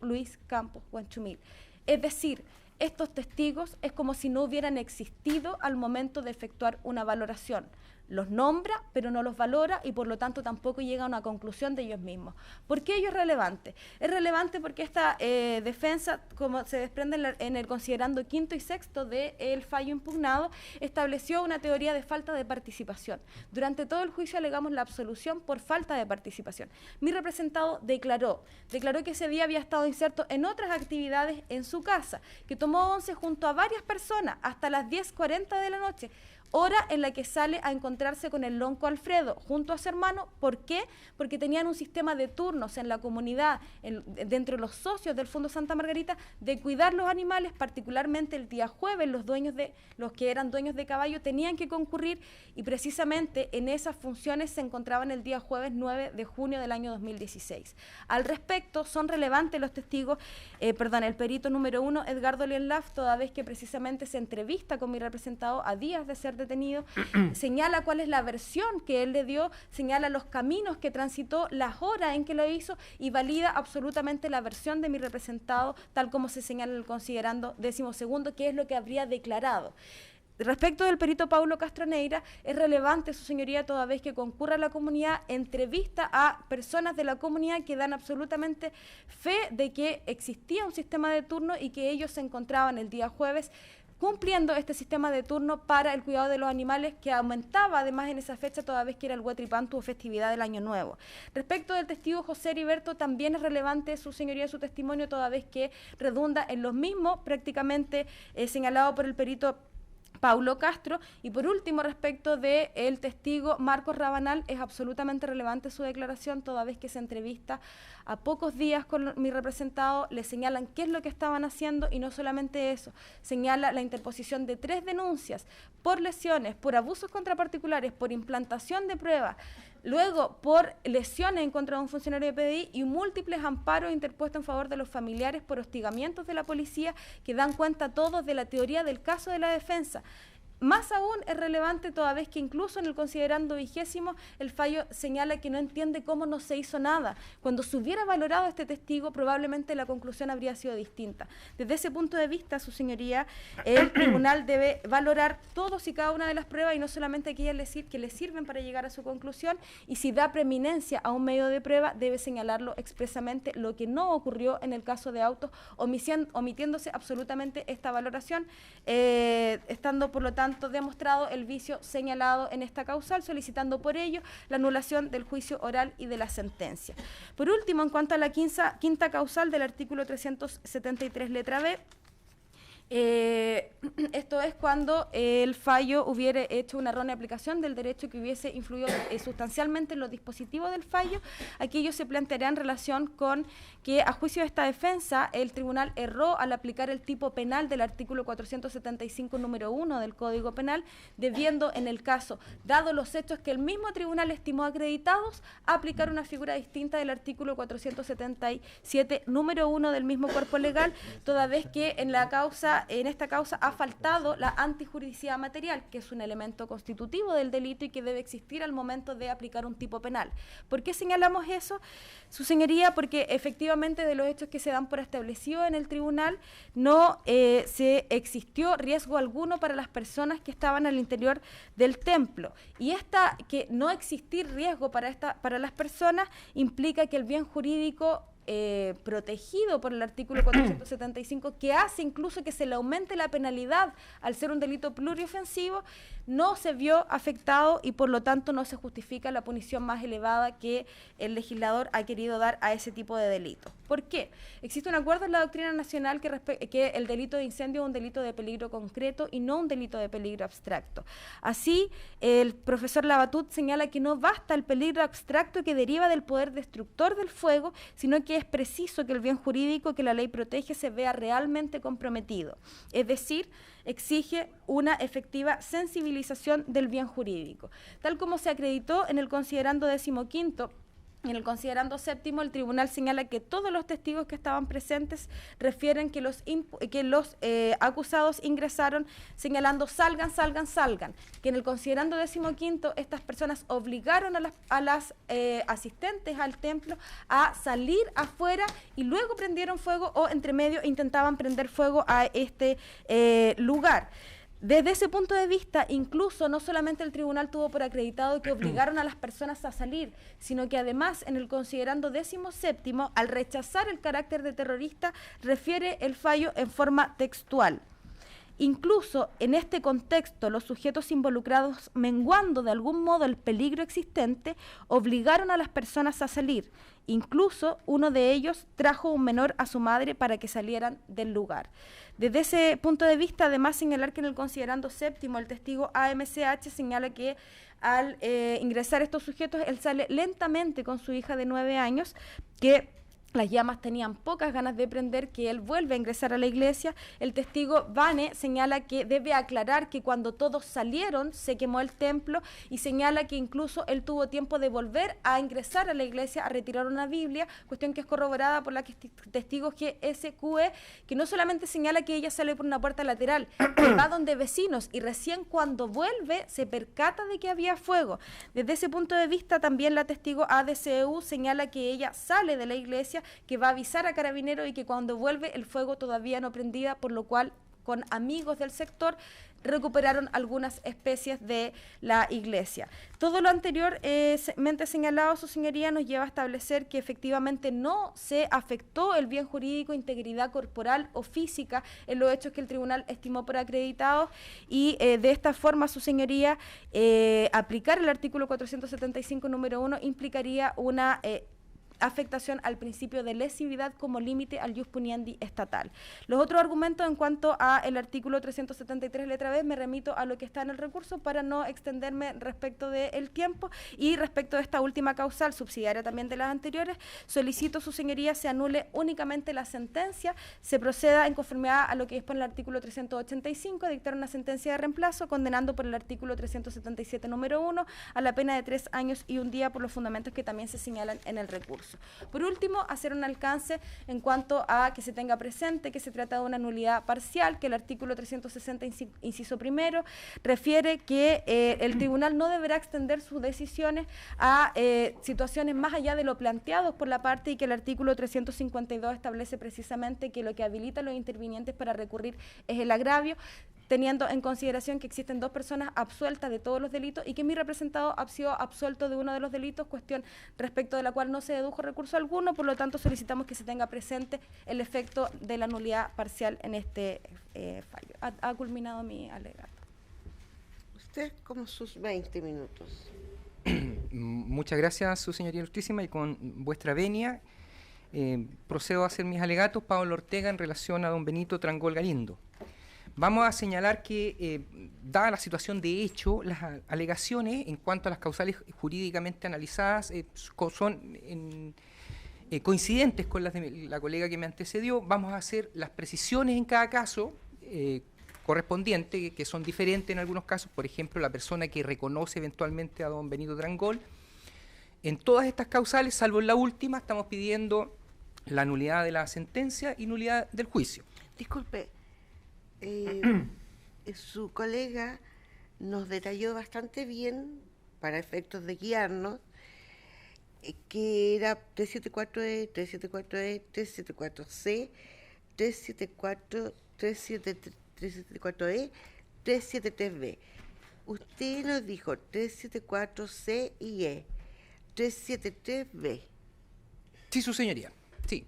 Luis Campos Guanchumil. Es decir, estos testigos es como si no hubieran existido al momento de efectuar una valoración. Los nombra, pero no los valora y por lo tanto tampoco llega a una conclusión de ellos mismos. ¿Por qué ello es relevante? Es relevante porque esta defensa, como se desprende en el considerando 5º y 6º del fallo impugnado, estableció una teoría de falta de participación. Durante todo el juicio alegamos la absolución por falta de participación. Mi representado declaró que ese día había estado inserto en otras actividades en su casa, que tomó once junto a varias personas hasta las 10:40 de la noche, hora en la que sale a encontrarse con el lonco Alfredo junto a su hermano. ¿Por qué? Porque tenían un sistema de turnos en la comunidad, dentro de los socios del Fondo Santa Margarita, de cuidar los animales, particularmente el día jueves. Los que eran dueños de caballo tenían que concurrir y precisamente en esas funciones se encontraban el día jueves 9 de junio del año 2016. Al respecto, son relevantes los testigos, el perito número 1, Edgardo León Laff, toda vez que precisamente se entrevista con mi representado a días de ser detenido, señala cuál es la versión que él le dio, señala los caminos que transitó, las horas en que lo hizo y valida absolutamente la versión de mi representado, tal como se señala en el considerando 12º, que es lo que habría declarado. Respecto del perito Paulo Castroneira, es relevante, su señoría, toda vez que concurra a la comunidad, entrevista a personas de la comunidad que dan absolutamente fe de que existía un sistema de turno y que ellos se encontraban el día jueves cumpliendo este sistema de turno para el cuidado de los animales, que aumentaba además en esa fecha, toda vez que era el Huatripantu o festividad del Año Nuevo. Respecto del testigo José Heriberto, también es relevante, su señoría, su testimonio, toda vez que redunda en los mismos prácticamente señalado por el perito Paulo Castro. Y por último, respecto del testigo Marcos Rabanal, es absolutamente relevante su declaración, toda vez que se entrevista a pocos días con mi representado, le señalan qué es lo que estaban haciendo, y no solamente eso, señala la interposición de 3 denuncias por lesiones, por abusos contra particulares, por implantación de pruebas, luego por lesiones en contra de un funcionario de PDI y múltiples amparos interpuestos en favor de los familiares por hostigamientos de la policía, que dan cuenta todos de la teoría del caso de la defensa. Más aún es relevante toda vez que incluso en el considerando 20º el fallo señala que no entiende cómo no se hizo nada. Cuando se hubiera valorado este testigo, probablemente la conclusión habría sido distinta. Desde ese punto de vista, su señoría, el tribunal debe valorar todos y cada una de las pruebas y no solamente aquellas que le sirven para llegar a su conclusión, y si da preeminencia a un medio de prueba, debe señalarlo expresamente, lo que no ocurrió en el caso de Autos, omitiéndose absolutamente esta valoración, estando por lo tanto demostrado el vicio señalado en esta causal, solicitando por ello la anulación del juicio oral y de la sentencia. Por último, en cuanto a la quinta causal del artículo 373 letra B, esto es cuando el fallo hubiere hecho una errónea aplicación del derecho que hubiese influido sustancialmente en los dispositivos del fallo. Aquello se planteará en relación con que, a juicio de esta defensa, el tribunal erró al aplicar el tipo penal del artículo 475 número 1 del Código Penal, debiendo, en el caso, dado los hechos que el mismo tribunal estimó acreditados, aplicar una figura distinta del artículo 477 número 1 del mismo cuerpo legal, toda vez que en esta causa ha faltado la antijuridicidad material, que es un elemento constitutivo del delito y que debe existir al momento de aplicar un tipo penal. ¿Por qué señalamos eso, su señoría? Porque efectivamente de los hechos que se dan por establecido en el tribunal no se existió riesgo alguno para las personas que estaban al interior del templo. Y que no existir riesgo para las personas implica que el bien jurídico protegido por el artículo 475, que hace incluso que se le aumente la penalidad al ser un delito pluriofensivo, no se vio afectado y por lo tanto no se justifica la punición más elevada que el legislador ha querido dar a ese tipo de delitos. ¿Por qué? Existe un acuerdo en la doctrina nacional que el delito de incendio es un delito de peligro concreto y no un delito de peligro abstracto. Así, el profesor Labatut señala que no basta el peligro abstracto que deriva del poder destructor del fuego, sino que es preciso que el bien jurídico que la ley protege se vea realmente comprometido. Es decir, exige una efectiva sensibilización del bien jurídico. Tal como se acreditó en el considerando 15º, en el considerando 7º, el tribunal señala que todos los testigos que estaban presentes refieren que los acusados ingresaron señalando salgan, que en el considerando 15º estas personas obligaron a las asistentes al templo a salir afuera y luego prendieron fuego o entre medio intentaban prender fuego a este lugar. Desde ese punto de vista, incluso no solamente el tribunal tuvo por acreditado que obligaron a las personas a salir, sino que además en el considerando 17º, al rechazar el carácter de terrorista, refiere el fallo en forma textual. Incluso en este contexto, los sujetos involucrados, menguando de algún modo el peligro existente, obligaron a las personas a salir. Incluso uno de ellos trajo un menor a su madre para que salieran del lugar. Desde ese punto de vista, además señalar que en el considerando 7º, el testigo AMCH señala que al ingresar estos sujetos, él sale lentamente con su hija de 9 años, que las llamas tenían pocas ganas de prender, que él vuelve a ingresar a la iglesia. El testigo Vane señala que debe aclarar que cuando todos salieron se quemó el templo y señala que incluso él tuvo tiempo de volver a ingresar a la iglesia a retirar una Biblia, cuestión que es corroborada por la testigo GSQE, que no solamente señala que ella sale por una puerta lateral, que va donde vecinos y recién cuando vuelve se percata de que había fuego. Desde ese punto de vista también la testigo ADCU señala que ella sale de la iglesia, que va a avisar a Carabineros y que cuando vuelve el fuego todavía no prendía, por lo cual con amigos del sector recuperaron algunas especies de la iglesia. Todo lo anteriormente señalado, su señoría, nos lleva a establecer que efectivamente no se afectó el bien jurídico, integridad corporal o física en los hechos que el tribunal estimó por acreditados y de esta forma, su señoría, aplicar el artículo 475 número 1 implicaría una afectación al principio de lesividad como límite al jus puniendi estatal. Los otros argumentos en cuanto al artículo 373 letra B, me remito a lo que está en el recurso para no extenderme respecto del tiempo, y respecto de esta última causal, subsidiaria también de las anteriores, solicito, su señoría, se anule únicamente la sentencia, se proceda en conformidad a lo que dispone el artículo 385, dictar una sentencia de reemplazo condenando por el artículo 377 número 1 a la pena de 3 años y 1 día por los fundamentos que también se señalan en el recurso. Por último, hacer un alcance en cuanto a que se tenga presente que se trata de una nulidad parcial, que el artículo 360 inciso primero refiere que el tribunal no deberá extender sus decisiones a situaciones más allá de lo planteado por la parte, y que el artículo 352 establece precisamente que lo que habilita a los intervinientes para recurrir es el agravio, teniendo en consideración que existen 2 personas absueltas de todos los delitos y que mi representado ha sido absuelto de uno de los delitos, cuestión respecto de la cual no se dedujo recurso alguno. Por lo tanto, solicitamos que se tenga presente el efecto de la nulidad parcial en este fallo. Ha culminado mi alegato.
Usted como sus 20 minutos.
Muchas gracias, su señoría ilustrísima, y con vuestra venia procedo a hacer mis alegatos. Pablo Ortega, en relación a don Benito Trangol Galindo. Vamos a señalar que, dada la situación de hecho, las alegaciones en cuanto a las causales jurídicamente analizadas son coincidentes con las de la colega que me antecedió. Vamos a hacer las precisiones en cada caso correspondientes, que son diferentes en algunos casos. Por ejemplo, la persona que reconoce eventualmente a don Benito Trangol. En todas estas causales, salvo en la última, estamos pidiendo la nulidad de la sentencia y nulidad del juicio.
Disculpe, su colega nos detalló bastante bien, para efectos de guiarnos, que era 374E, 374E, 374C, 374, 374E, 373B. Usted nos dijo 374C y E, 373B.
Sí, su señoría. Sí.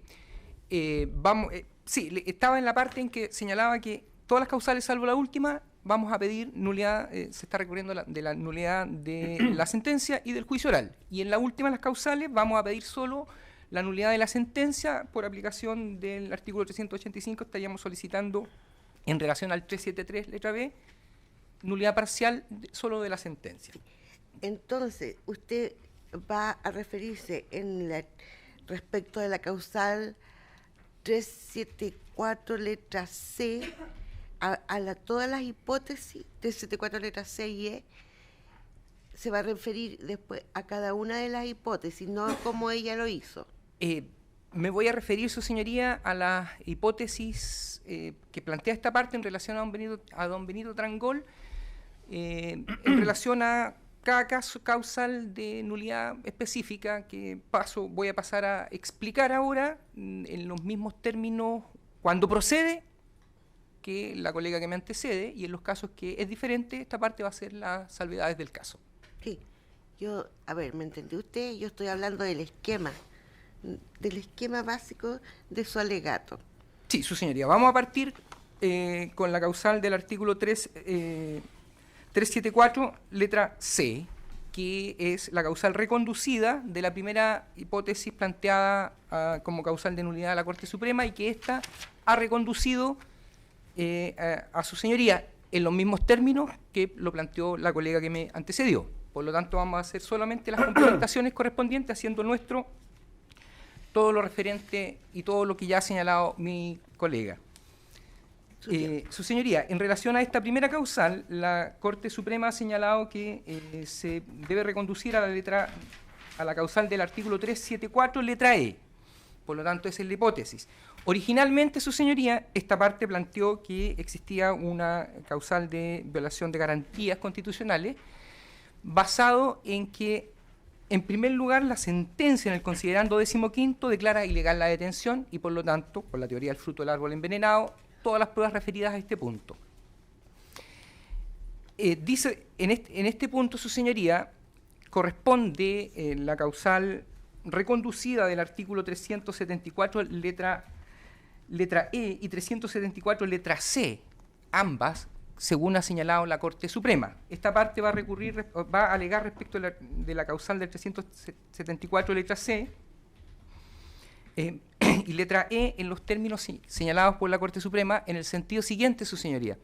Sí, estaba en la parte en que señalaba que todas las causales, salvo la última, vamos a pedir nulidad, se está recurriendo de la nulidad de la sentencia y del juicio oral. Y en la última, las causales, vamos a pedir solo la nulidad de la sentencia. Por aplicación del artículo 385, estaríamos solicitando, en relación al 373, letra B, nulidad parcial solo de la sentencia.
Entonces, usted va a referirse respecto de la causal 374 letra C a todas las hipótesis 374 letra C y E. Se va a referir después a cada una de las hipótesis, no como ella lo hizo.
Me voy a referir, su señoría, a las hipótesis que plantea esta parte en relación a don Benito Trangol, en relación a cada caso causal de nulidad específica, que voy a pasar a explicar ahora en los mismos términos cuando procede que la colega que me antecede, y en los casos que es diferente, esta parte va a ser las salvedades del caso.
Sí, a ver, ¿me entendió usted? Yo estoy hablando del esquema básico de su alegato.
Sí, su señoría. Vamos a partir con la causal del artículo 374, letra C, que es la causal reconducida de la primera hipótesis planteada como causal de nulidad a la Corte Suprema, y que ésta ha reconducido a su señoría en los mismos términos que lo planteó la colega que me antecedió. Por lo tanto, vamos a hacer solamente las complementaciones correspondientes, haciendo nuestro todo lo referente y todo lo que ya ha señalado mi colega. Su señoría, en relación a esta primera causal, la Corte Suprema ha señalado que se debe reconducir a la causal del artículo 374, letra E. Por lo tanto, esa es la hipótesis. Originalmente, su señoría, esta parte planteó que existía una causal de violación de garantías constitucionales, basado en que, en primer lugar, la sentencia en el considerando 15º declara ilegal la detención y, por lo tanto, por la teoría del fruto del árbol envenenado, todas las pruebas referidas a este punto. Dice, en este punto, su señoría, corresponde la causal reconducida del artículo 374, letra E, y 374, letra C, ambas, según ha señalado la Corte Suprema. Esta parte va a alegar respecto de la causal del 374, letra C, y letra E en los términos señalados por la Corte Suprema en el sentido siguiente, su señoría.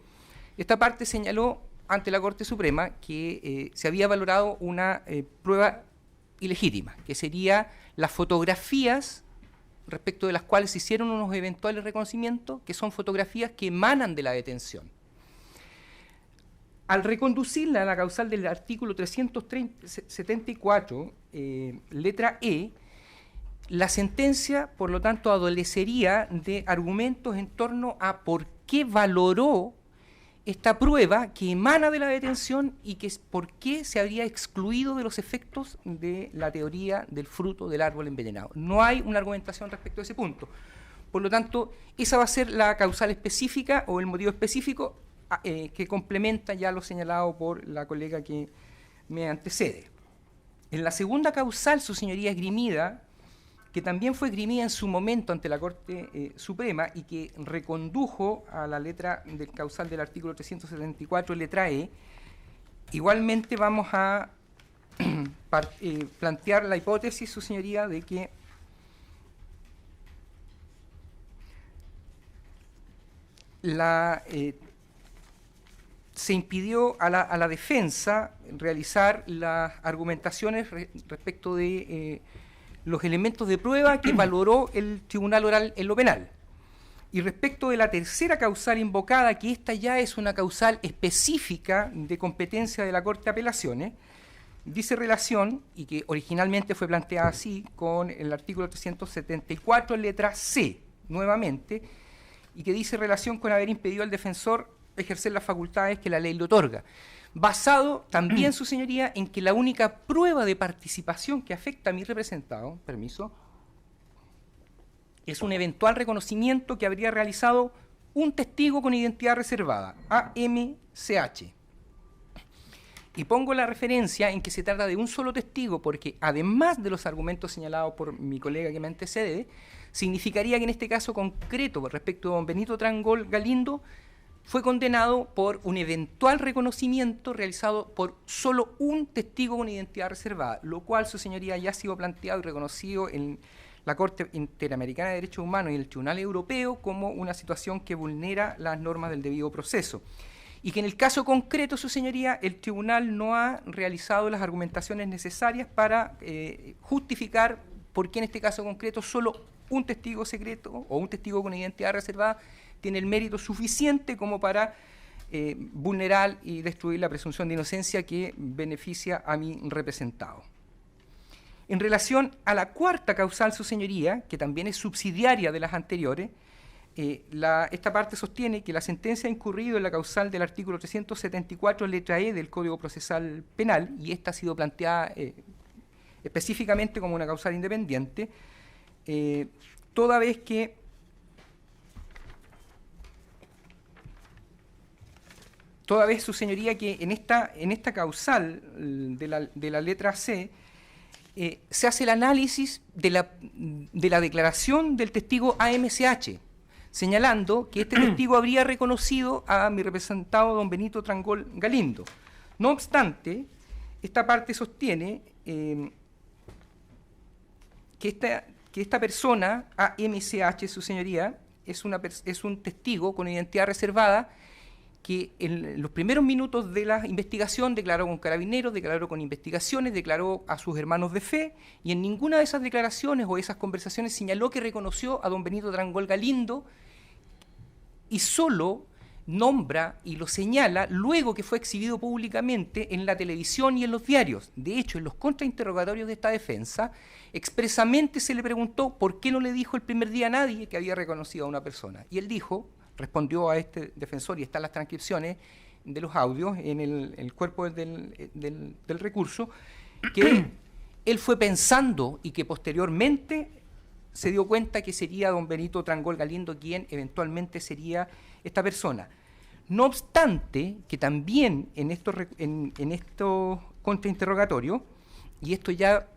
Esta parte señaló ante la Corte Suprema que se había valorado una prueba ilegítima, que sería las fotografías respecto de las cuales se hicieron unos eventuales reconocimientos, que son fotografías que emanan de la detención. Al reconducirla a la causal del artículo 374, letra E, la sentencia, por lo tanto, adolecería de argumentos en torno a por qué valoró esta prueba que emana de la detención y que por qué se habría excluido de los efectos de la teoría del fruto del árbol envenenado. No hay una argumentación respecto a ese punto. Por lo tanto, esa va a ser la causal específica o el motivo específico que complementa ya lo señalado por la colega que me antecede. En la segunda causal, su señoría esgrimida, que también fue esgrimida en su momento ante la Corte Suprema y que recondujo a la letra del causal del artículo 374, letra E, igualmente vamos a plantear la hipótesis, su señoría, de que se impidió a la defensa realizar las argumentaciones respecto de los elementos de prueba que valoró el Tribunal Oral en lo penal. Y respecto de la tercera causal invocada, que esta ya es una causal específica de competencia de la Corte de Apelaciones, dice relación, y que originalmente fue planteada así, con el artículo 374, letra C, nuevamente, y que dice relación con haber impedido al defensor ejercer las facultades que la ley le otorga. Basado también, su señoría, en que la única prueba de participación que afecta a mi representado, permiso, es un eventual reconocimiento que habría realizado un testigo con identidad reservada, AMCH. Y pongo la referencia en que se trata de un solo testigo porque, además de los argumentos señalados por mi colega que me antecede, significaría que en este caso concreto, respecto a don Benito Trangol Galindo, fue condenado por un eventual reconocimiento realizado por solo un testigo con identidad reservada, lo cual, su señoría, ya ha sido planteado y reconocido en la Corte Interamericana de Derechos Humanos y el Tribunal Europeo como una situación que vulnera las normas del debido proceso. Y que en el caso concreto, su señoría, el tribunal no ha realizado las argumentaciones necesarias para justificar por qué en este caso concreto solo un testigo secreto o un testigo con identidad reservada tiene el mérito suficiente como para vulnerar y destruir la presunción de inocencia que beneficia a mi representado. En relación a la cuarta causal, su señoría, que también es subsidiaria de las anteriores, esta parte sostiene que la sentencia ha incurrido en la causal del artículo 374, letra E del Código Procesal Penal, y esta ha sido planteada específicamente como una causal independiente, toda vez que su señoría, que en esta causal de la letra C se hace el análisis de la declaración del testigo AMCH, señalando que este testigo habría reconocido a mi representado don Benito Trangol Galindo. No obstante, esta parte sostiene que esta persona, AMCH, su señoría, es un testigo con identidad reservada que en los primeros minutos de la investigación declaró con carabineros, declaró con investigaciones, declaró a sus hermanos de fe, y en ninguna de esas declaraciones o esas conversaciones señaló que reconoció a don Benito Trangol Galindo, y solo nombra y lo señala luego que fue exhibido públicamente en la televisión y en los diarios. De hecho, en los contrainterrogatorios de esta defensa, expresamente se le preguntó por qué no le dijo el primer día a nadie que había reconocido a una persona. Y él respondió a este defensor, y están las transcripciones de los audios en el cuerpo del recurso, que él fue pensando y que posteriormente se dio cuenta que sería don Benito Trangol Galindo quien eventualmente sería esta persona. No obstante, que también en estos contrainterrogatorios, y esto ya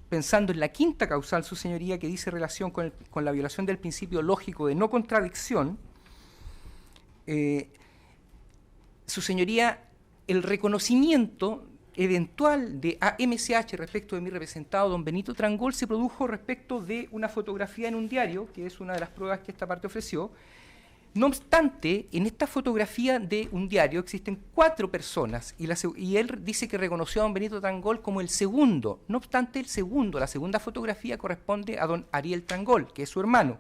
pensando en la quinta causal, su señoría, que dice relación con la violación del principio lógico de no contradicción, su señoría, el reconocimiento eventual de AMCH respecto de mi representado, don Benito Trangol, se produjo respecto de una fotografía en un diario, que es una de las pruebas que esta parte ofreció. No obstante, en esta fotografía de un diario existen 4 personas y él dice que reconoció a don Benito Trangol como el segundo. No obstante, la segunda fotografía corresponde a don Ariel Trangol, que es su hermano.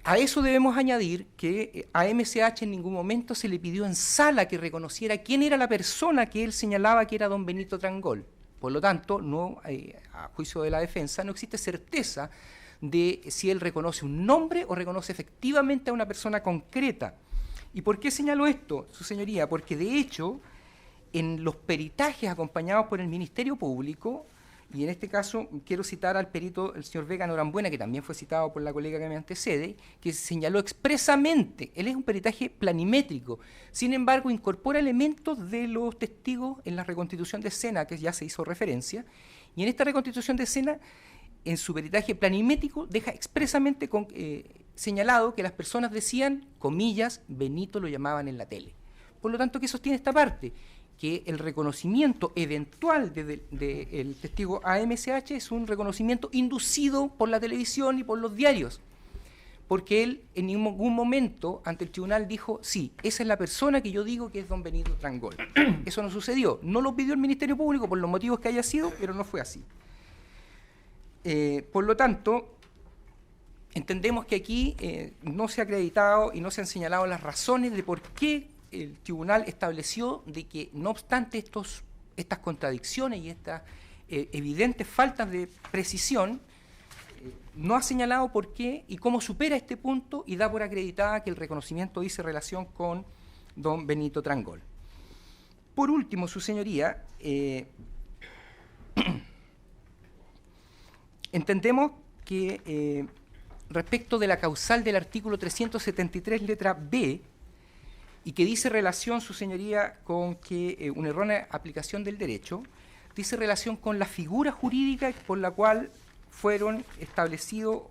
A eso debemos añadir que a MCH en ningún momento se le pidió en sala que reconociera quién era la persona que él señalaba que era don Benito Trangol. Por lo tanto, a juicio de la defensa, no existe certeza de si él reconoce un nombre o reconoce efectivamente a una persona concreta. ¿Y por qué señaló esto, su señoría? Porque de hecho, en los peritajes acompañados por el Ministerio Público, y en este caso quiero citar al perito, el señor Vega Norambuena, que también fue citado por la colega que me antecede, que señaló expresamente, él es un peritaje planimétrico, sin embargo incorpora elementos de los testigos en la reconstitución de escena, que ya se hizo referencia, y en esta reconstitución de escena, en su peritaje planimétrico, deja expresamente señalado que las personas decían, comillas, Benito lo llamaban en la tele. Por lo tanto, ¿qué sostiene esta parte? Que el reconocimiento eventual del testigo AMCH es un reconocimiento inducido por la televisión y por los diarios, porque él en ningún momento ante el tribunal dijo, sí, esa es la persona que yo digo que es don Benito Trangol. Eso no sucedió, no lo pidió el Ministerio Público por los motivos que haya sido, pero no fue así. Por lo tanto, entendemos que aquí no se ha acreditado y no se han señalado las razones de por qué el tribunal estableció de que, no obstante estas contradicciones y estas evidentes faltas de precisión, no ha señalado por qué y cómo supera este punto y da por acreditada que el reconocimiento dice relación con don Benito Trangol. Por último, su señoría, entendemos que respecto de la causal del artículo 373, letra B, y que dice relación, su señoría, con que una errónea aplicación del derecho, dice relación con la figura jurídica por la cual fueron establecidos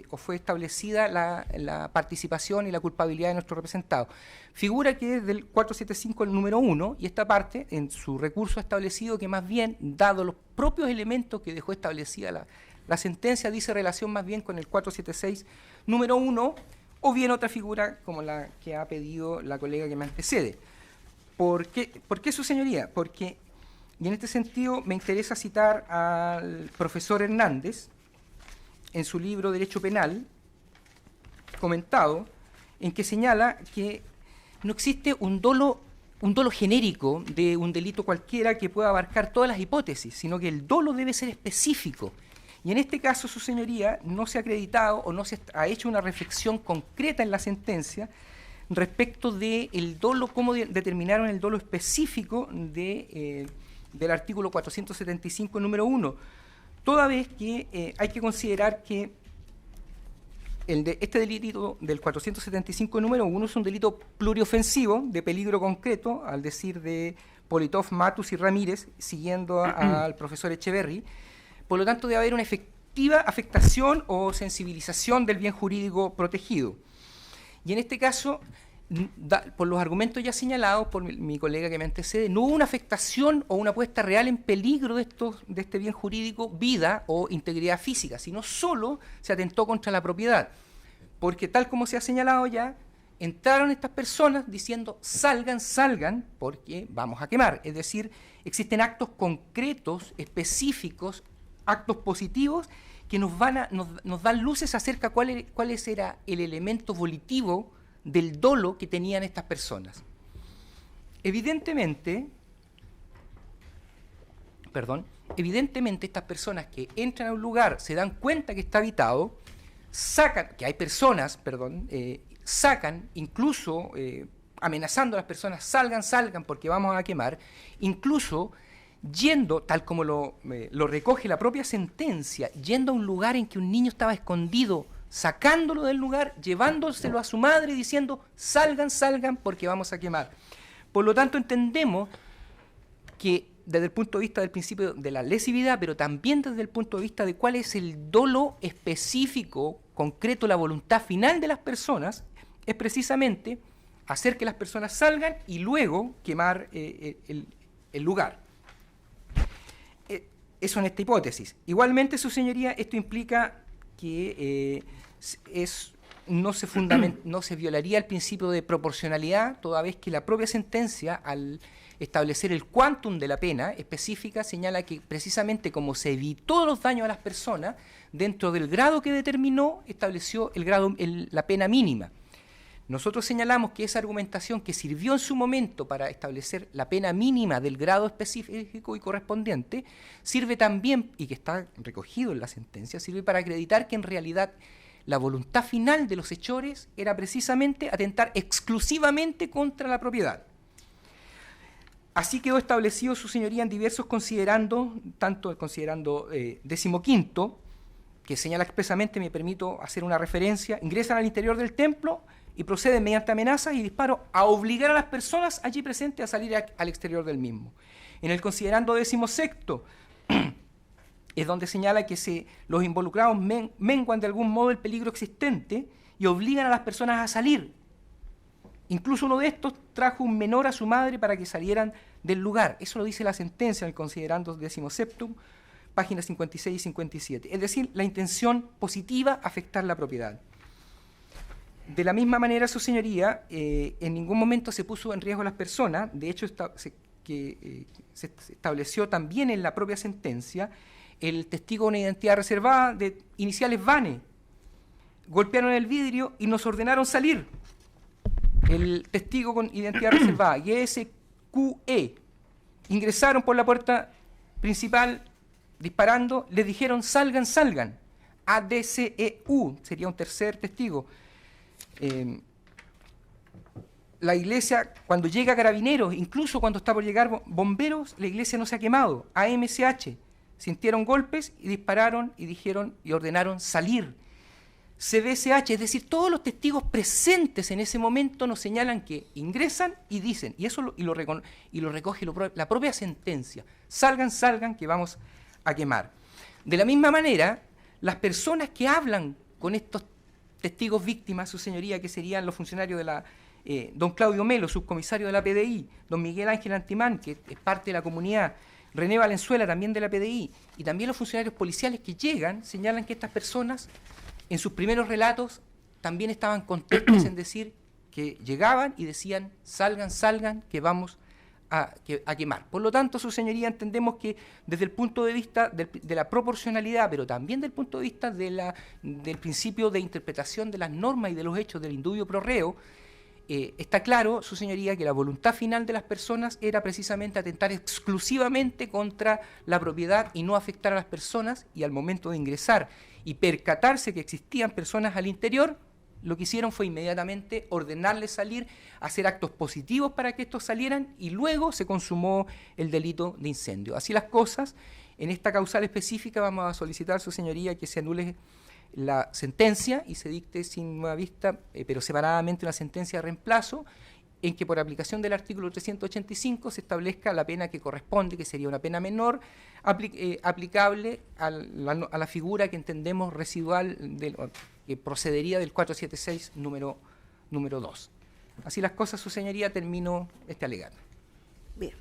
o fue establecida la participación y la culpabilidad de nuestro representado. Figura que es del 475, el número 1, y esta parte, en su recurso ha establecido que más bien, dado los propios elementos que dejó establecida la sentencia, dice relación más bien con el 476, número 1, o bien otra figura como la que ha pedido la colega que me antecede. ¿Por qué, su señoría? Porque, y en este sentido me interesa citar al profesor Hernández, en su libro Derecho Penal, comentado, en que señala que no existe un dolo genérico de un delito cualquiera que pueda abarcar todas las hipótesis, sino que el dolo debe ser específico. Y en este caso, su señoría, no se ha acreditado o no se ha hecho una reflexión concreta en la sentencia respecto del dolo, cómo determinaron el dolo específico del artículo 475, número 1, toda vez que hay que considerar que este delito del 475, número 1, es un delito pluriofensivo de peligro concreto, al decir de Politov, Matus y Ramírez, siguiendo al profesor Echeverry. Por lo tanto, debe haber una efectiva afectación o sensibilización del bien jurídico protegido. Y en este caso, por los argumentos ya señalados por mi colega que me antecede, no hubo una afectación o una puesta real en peligro de este bien jurídico, vida o integridad física, sino solo se atentó contra la propiedad. Porque tal como se ha señalado ya, entraron estas personas diciendo salgan, porque vamos a quemar. Es decir, existen actos concretos, específicos, actos positivos que nos dan luces acerca de cuál era el elemento volitivo del dolo que tenían estas personas. Evidentemente estas personas que entran a un lugar, se dan cuenta que está habitado, que hay personas, sacan, incluso amenazando a las personas, salgan porque vamos a quemar, incluso yendo, tal como lo recoge la propia sentencia, yendo a un lugar en que un niño estaba escondido, sacándolo del lugar, llevándoselo a su madre y diciendo salgan porque vamos a quemar. Por lo tanto, entendemos que desde el punto de vista del principio de la lesividad, pero también desde el punto de vista de cuál es el dolo específico, concreto, la voluntad final de las personas, es precisamente hacer que las personas salgan y luego quemar el lugar. Eso en esta hipótesis. Igualmente, su señoría, esto implica que no se violaría el principio de proporcionalidad, toda vez que la propia sentencia, al establecer el quantum de la pena específica, señala que precisamente como se evitó los daños a las personas, dentro del grado que determinó, estableció la pena mínima. Nosotros señalamos que esa argumentación que sirvió en su momento para establecer la pena mínima del grado específico y correspondiente, sirve también, y que está recogido en la sentencia, sirve para acreditar que en realidad la voluntad final de los hechores era precisamente atentar exclusivamente contra la propiedad. Así quedó establecido, su señoría, en diversos considerandos, tanto el considerando 15º, que señala expresamente, me permito hacer una referencia, ingresan al interior del templo y proceden mediante amenazas y disparos a obligar a las personas allí presentes a salir al exterior del mismo. En el considerando 16º, es donde señala que los involucrados menguan de algún modo el peligro existente y obligan a las personas a salir. Incluso uno de estos trajo un menor a su madre para que salieran del lugar. Eso lo dice la sentencia en el considerando 17º, páginas 56 y 57. Es decir, la intención positiva, afectar la propiedad. De la misma manera, su señoría, en ningún momento se puso en riesgo a las personas. De hecho, se estableció también en la propia sentencia el testigo de una identidad reservada de iniciales Vane. Golpearon el vidrio y nos ordenaron salir. El testigo con identidad reservada, YSQE, ingresaron por la puerta principal disparando, les dijeron salgan, salgan. ADCEU sería un tercer testigo. La iglesia, cuando llega Carabineros, incluso cuando está por llegar bomberos, la iglesia no se ha quemado. AMCH, sintieron golpes y dispararon y dijeron y ordenaron salir. CBCH, es decir, todos los testigos presentes en ese momento nos señalan que ingresan y dicen, y eso lo recoge la propia sentencia, salgan, salgan, que vamos a quemar. De la misma manera, las personas que hablan con estos testigos víctimas, su señoría, que serían los funcionarios de don Claudio Melo, subcomisario de la PDI, don Miguel Ángel Antimán, que es parte de la comunidad, René Valenzuela, también de la PDI, y también los funcionarios policiales que llegan, señalan que estas personas, en sus primeros relatos, también estaban contentos en decir que llegaban y decían, salgan, salgan, que vamos a quemar. Por lo tanto, su señoría, entendemos que desde el punto de vista de la proporcionalidad, pero también del punto de vista del principio de interpretación de las normas y de los hechos del indubio pro reo, está claro, su señoría, que la voluntad final de las personas era precisamente atentar exclusivamente contra la propiedad y no afectar a las personas, y al momento de ingresar y percatarse que existían personas al interior, lo que hicieron fue inmediatamente ordenarles salir, hacer actos positivos para que estos salieran, y luego se consumó el delito de incendio. Así las cosas, en esta causal específica vamos a solicitar, su señoría, que se anule la sentencia y se dicte sin nueva vista, pero separadamente, una sentencia de reemplazo, en que por aplicación del artículo 385 se establezca la pena que corresponde, que sería una pena menor, aplicable a la figura que entendemos residual, que procedería del 476 número 2. Así las cosas, su señoría, termino este alegato.
Bien.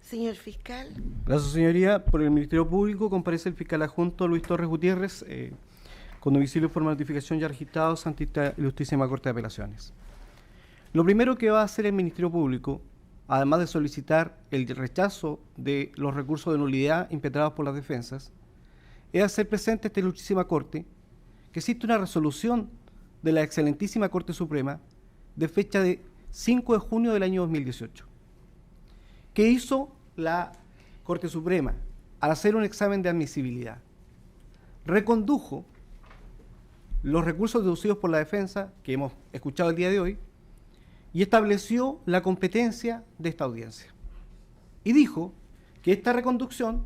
Señor fiscal.
Gracias, señoría. Por el Ministerio Público comparece el fiscal adjunto Luis Torres Gutiérrez, con domicilio y forma de notificación ya registrados ante esta ilustrísima Corte de Apelaciones. Lo primero que va a hacer el Ministerio Público, además de solicitar el rechazo de los recursos de nulidad impetrados por las defensas, es hacer presente a esta ilustrísima Corte que existe una resolución de la excelentísima Corte Suprema de fecha de 5 de junio del año 2018. ¿Qué hizo la Corte Suprema? Al hacer un examen de admisibilidad, recondujo los recursos deducidos por la defensa, que hemos escuchado el día de hoy, y estableció la competencia de esta audiencia. Y dijo que esta reconducción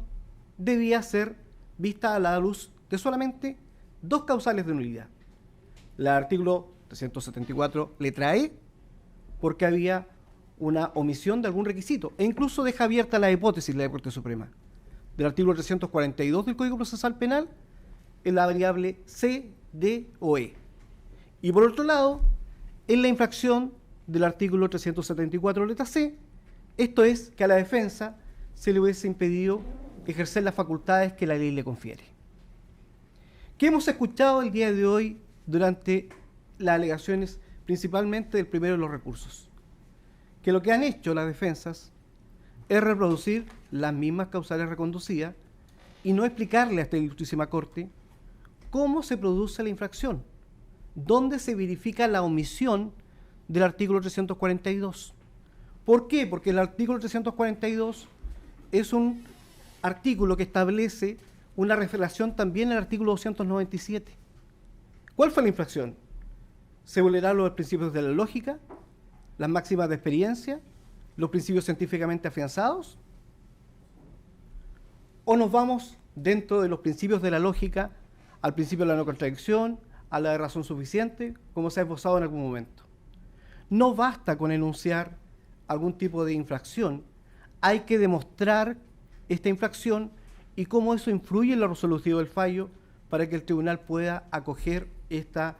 debía ser vista a la luz de solamente dos causales de nulidad. El artículo 374 letra E, porque había una omisión de algún requisito, e incluso deja abierta la hipótesis de la Corte Suprema. Del artículo 342 del Código Procesal Penal, en la variable C, D o E. Y por otro lado, en la infracción del artículo 374 letra C, esto es que a la defensa se le hubiese impedido ejercer las facultades que la ley le confiere. ¿Qué hemos escuchado el día de hoy durante las alegaciones, principalmente del primero de los recursos? Que lo que han hecho las defensas es reproducir las mismas causales reconducidas y no explicarle a esta ilustrísima Corte cómo se produce la infracción, dónde se verifica la omisión del artículo 342. ¿Por qué? Porque el artículo 342 es un artículo que establece una relación también al artículo 297. ¿Cuál fue la infracción? ¿Se vulneraron los principios de la lógica, las máximas de experiencia, los principios científicamente afianzados? ¿O nos vamos dentro de los principios de la lógica al principio de la no contradicción, a la de razón suficiente, como se ha esbozado en algún momento? No basta con enunciar algún tipo de infracción, hay que demostrar esta infracción y cómo eso influye en lo resolutivo del fallo para que el tribunal pueda acoger estas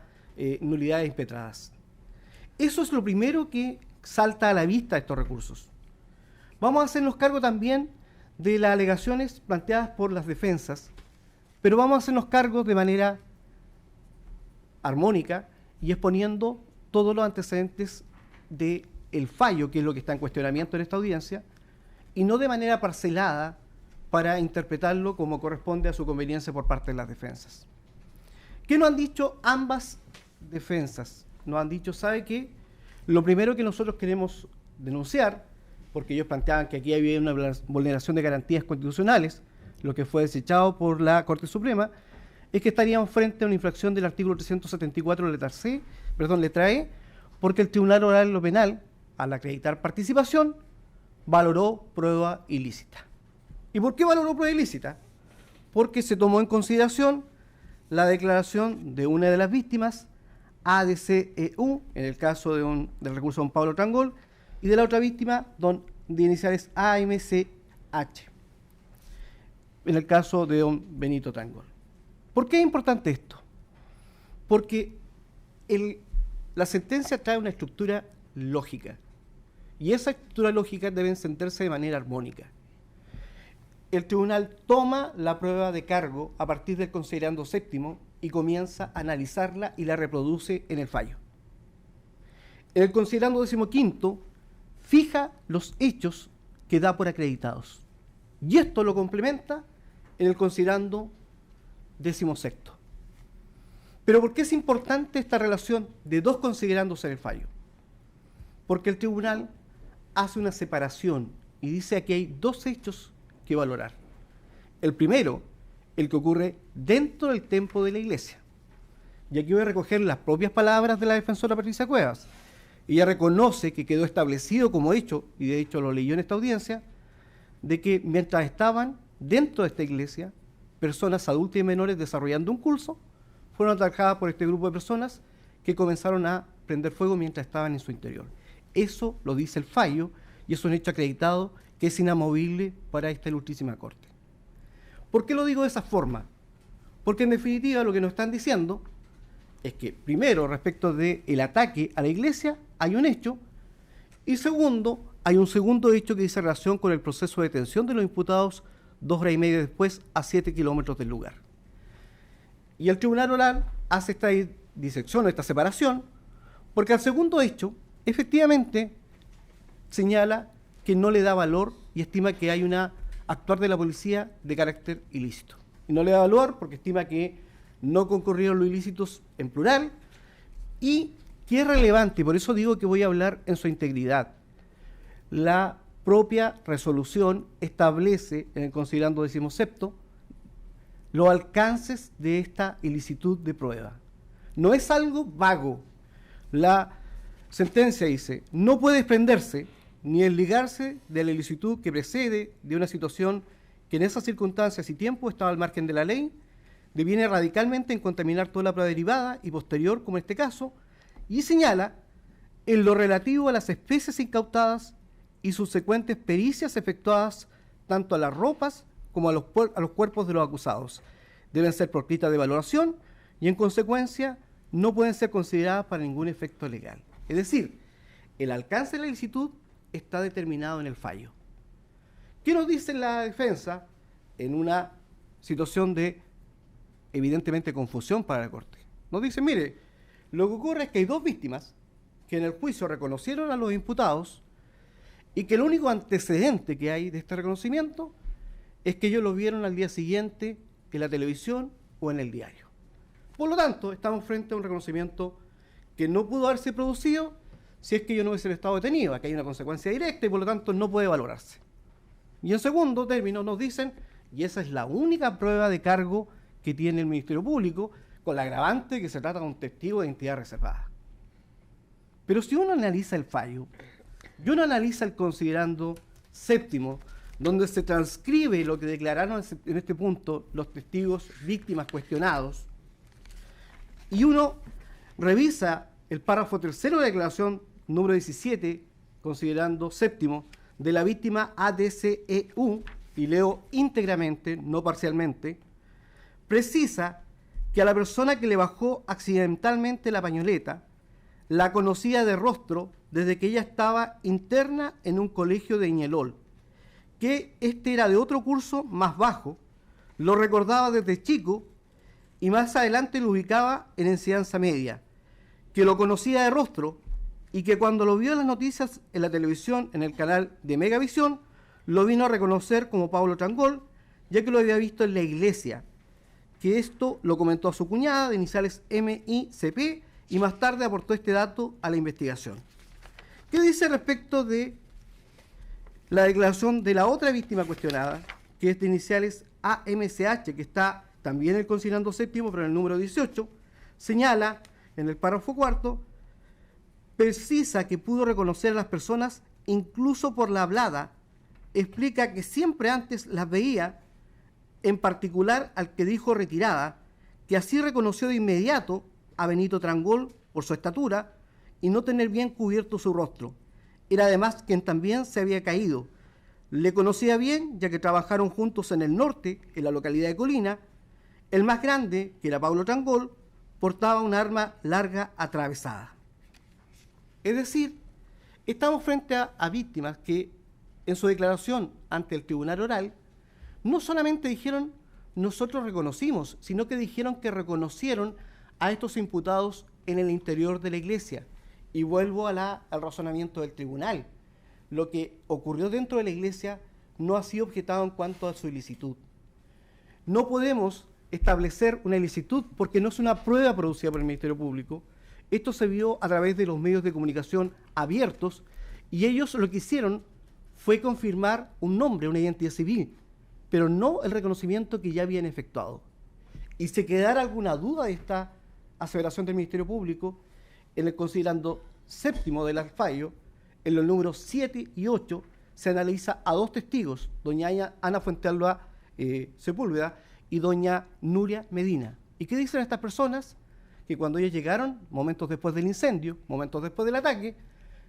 nulidades impetradas. Eso es lo primero que salta a la vista de estos recursos. Vamos a hacernos cargo también de las alegaciones planteadas por las defensas, pero vamos a hacernos cargo de manera armónica y exponiendo todos los antecedentes del fallo, que es lo que está en cuestionamiento en esta audiencia, y no de manera parcelada para interpretarlo como corresponde a su conveniencia por parte de las defensas. ¿Qué nos han dicho ambas defensas? Nos han dicho, ¿sabe qué? Lo primero que nosotros queremos denunciar, porque ellos planteaban que aquí había una vulneración de garantías constitucionales, lo que fue desechado por la Corte Suprema, es que estaríamos frente a una infracción del artículo 374 letra E, porque el Tribunal Oral en lo Penal, al acreditar participación, valoró prueba ilícita. ¿Y por qué valoró prueba ilícita? Porque se tomó en consideración la declaración de una de las víctimas, ADCEU, en el caso del recurso de don Pablo Trangol, y de la otra víctima, de iniciales AMCH, en el caso de don Benito Trangol. ¿Por qué es importante esto? Porque la sentencia trae una estructura lógica, y esa estructura lógica debe entenderse de manera armónica. El tribunal toma la prueba de cargo a partir del considerando séptimo y comienza a analizarla y la reproduce en el fallo. En el considerando 15º fija los hechos que da por acreditados. Y esto lo complementa en el considerando 16º. Pero ¿por qué es importante esta relación de dos considerandos en el fallo? Porque el tribunal hace una separación y dice que hay dos hechos que valorar. El primero, el que ocurre dentro del templo de la iglesia. Y aquí voy a recoger las propias palabras de la defensora Patricia Cuevas. Ella reconoce que quedó establecido como hecho, y de hecho lo leyó en esta audiencia, de que mientras estaban dentro de esta iglesia, personas adultas y menores desarrollando un curso, fueron atacadas por este grupo de personas que comenzaron a prender fuego mientras estaban en su interior. Eso lo dice el fallo y es un hecho acreditado que es inamovible para esta ilustrísima Corte. ¿Por qué lo digo de esa forma? Porque en definitiva lo que nos están diciendo es que primero, respecto del ataque a la iglesia, hay un hecho, y segundo, hay un segundo hecho que dice relación con el proceso de detención de los imputados 2 horas y media después a 7 kilómetros del lugar. Y el Tribunal Oral hace esta disección, esta separación, porque al segundo hecho, efectivamente, señala que no le da valor y estima que hay una actuar de la policía de carácter ilícito. Y no le da valor porque estima que no concurrieron los ilícitos en plural y que es relevante, y por eso digo que voy a hablar en su integridad. La propia resolución establece, en el considerando 17º, los alcances de esta ilicitud de prueba. No es algo vago. La sentencia dice, no puede desprenderse ni desligarse de la ilicitud que precede de una situación que en esas circunstancias y tiempo estaba al margen de la ley, deviene radicalmente en contaminar toda la prueba derivada y posterior, como en este caso, y señala en lo relativo a las especies incautadas y subsecuentes pericias efectuadas tanto a las ropas como a los cuerpos de los acusados. Deben ser proscritas de valoración y, en consecuencia, no pueden ser consideradas para ningún efecto legal. Es decir, el alcance de la ilicitud está determinado en el fallo. ¿Qué nos dice la defensa? en una situación de, evidentemente, confusión para la Corte. Nos dicen, mire, lo que ocurre es que hay dos víctimas que en el juicio reconocieron a los imputados y que el único antecedente que hay de este reconocimiento es que ellos lo vieron al día siguiente en la televisión o en el diario. Por lo tanto, estamos frente a un reconocimiento que no pudo haberse producido si es que ellos no hubiesen estado detenidos. Aquí hay una consecuencia directa y por lo tanto no puede valorarse. Y en segundo término nos dicen, y esa es la única prueba de cargo que tiene el Ministerio Público, con la agravante que se trata de un testigo de identidad reservada. Pero si uno analiza el fallo, y uno analiza el considerando séptimo, donde se transcribe lo que declararon en este punto los testigos víctimas cuestionados, y uno revisa el párrafo tercero de la declaración número 17, considerando séptimo, de la víctima ADCEU, y leo íntegramente, no parcialmente, precisa que a la persona que le bajó accidentalmente la pañoleta la conocía de rostro desde que ella estaba interna en un colegio de Iñelol, que este era de otro curso más bajo, lo recordaba desde chico y más adelante lo ubicaba en enseñanza media, que lo conocía de rostro y que cuando lo vio en las noticias en la televisión, en el canal de Megavisión, lo vino a reconocer como Pablo Trangol, ya que lo había visto en la iglesia, que esto lo comentó a su cuñada de iniciales MICP y más tarde aportó este dato a la investigación. ¿Qué dice respecto de la declaración de la otra víctima cuestionada, que es de iniciales AMCH, que está también en el considerando séptimo, pero en el número 18, señala en el párrafo cuarto, precisa que pudo reconocer a las personas incluso por la hablada, explica que siempre antes las veía, en particular al que dijo retirada, que así reconoció de inmediato a Benito Trangol por su estatura y no tener bien cubierto su rostro. Era además quien también se había caído. Le conocía bien, ya que trabajaron juntos en el norte, en la localidad de Colina. El más grande, que era Pablo Trangol, portaba un arma larga atravesada. Es decir, estamos frente a víctimas que en su declaración ante el tribunal oral no solamente dijeron nosotros reconocimos, sino que dijeron que reconocieron a estos imputados en el interior de la iglesia. Y vuelvo al razonamiento del tribunal. Lo que ocurrió dentro de la iglesia no ha sido objetado en cuanto a su ilicitud. No podemos establecer una ilicitud porque no es una prueba producida por el Ministerio Público. Esto se vio a través de los medios de comunicación abiertos y ellos lo que hicieron fue confirmar un nombre, una identidad civil, pero no el reconocimiento que ya habían efectuado. Y si quedara alguna duda de esta aseveración del Ministerio Público, en el considerando séptimo del fallo, en los números 7 y 8, se analiza a dos testigos, doña Ana Fuentealba Sepúlveda y doña Nuria Medina. ¿Y qué dicen estas personas? Que cuando ellos llegaron, momentos después del incendio, momentos después del ataque,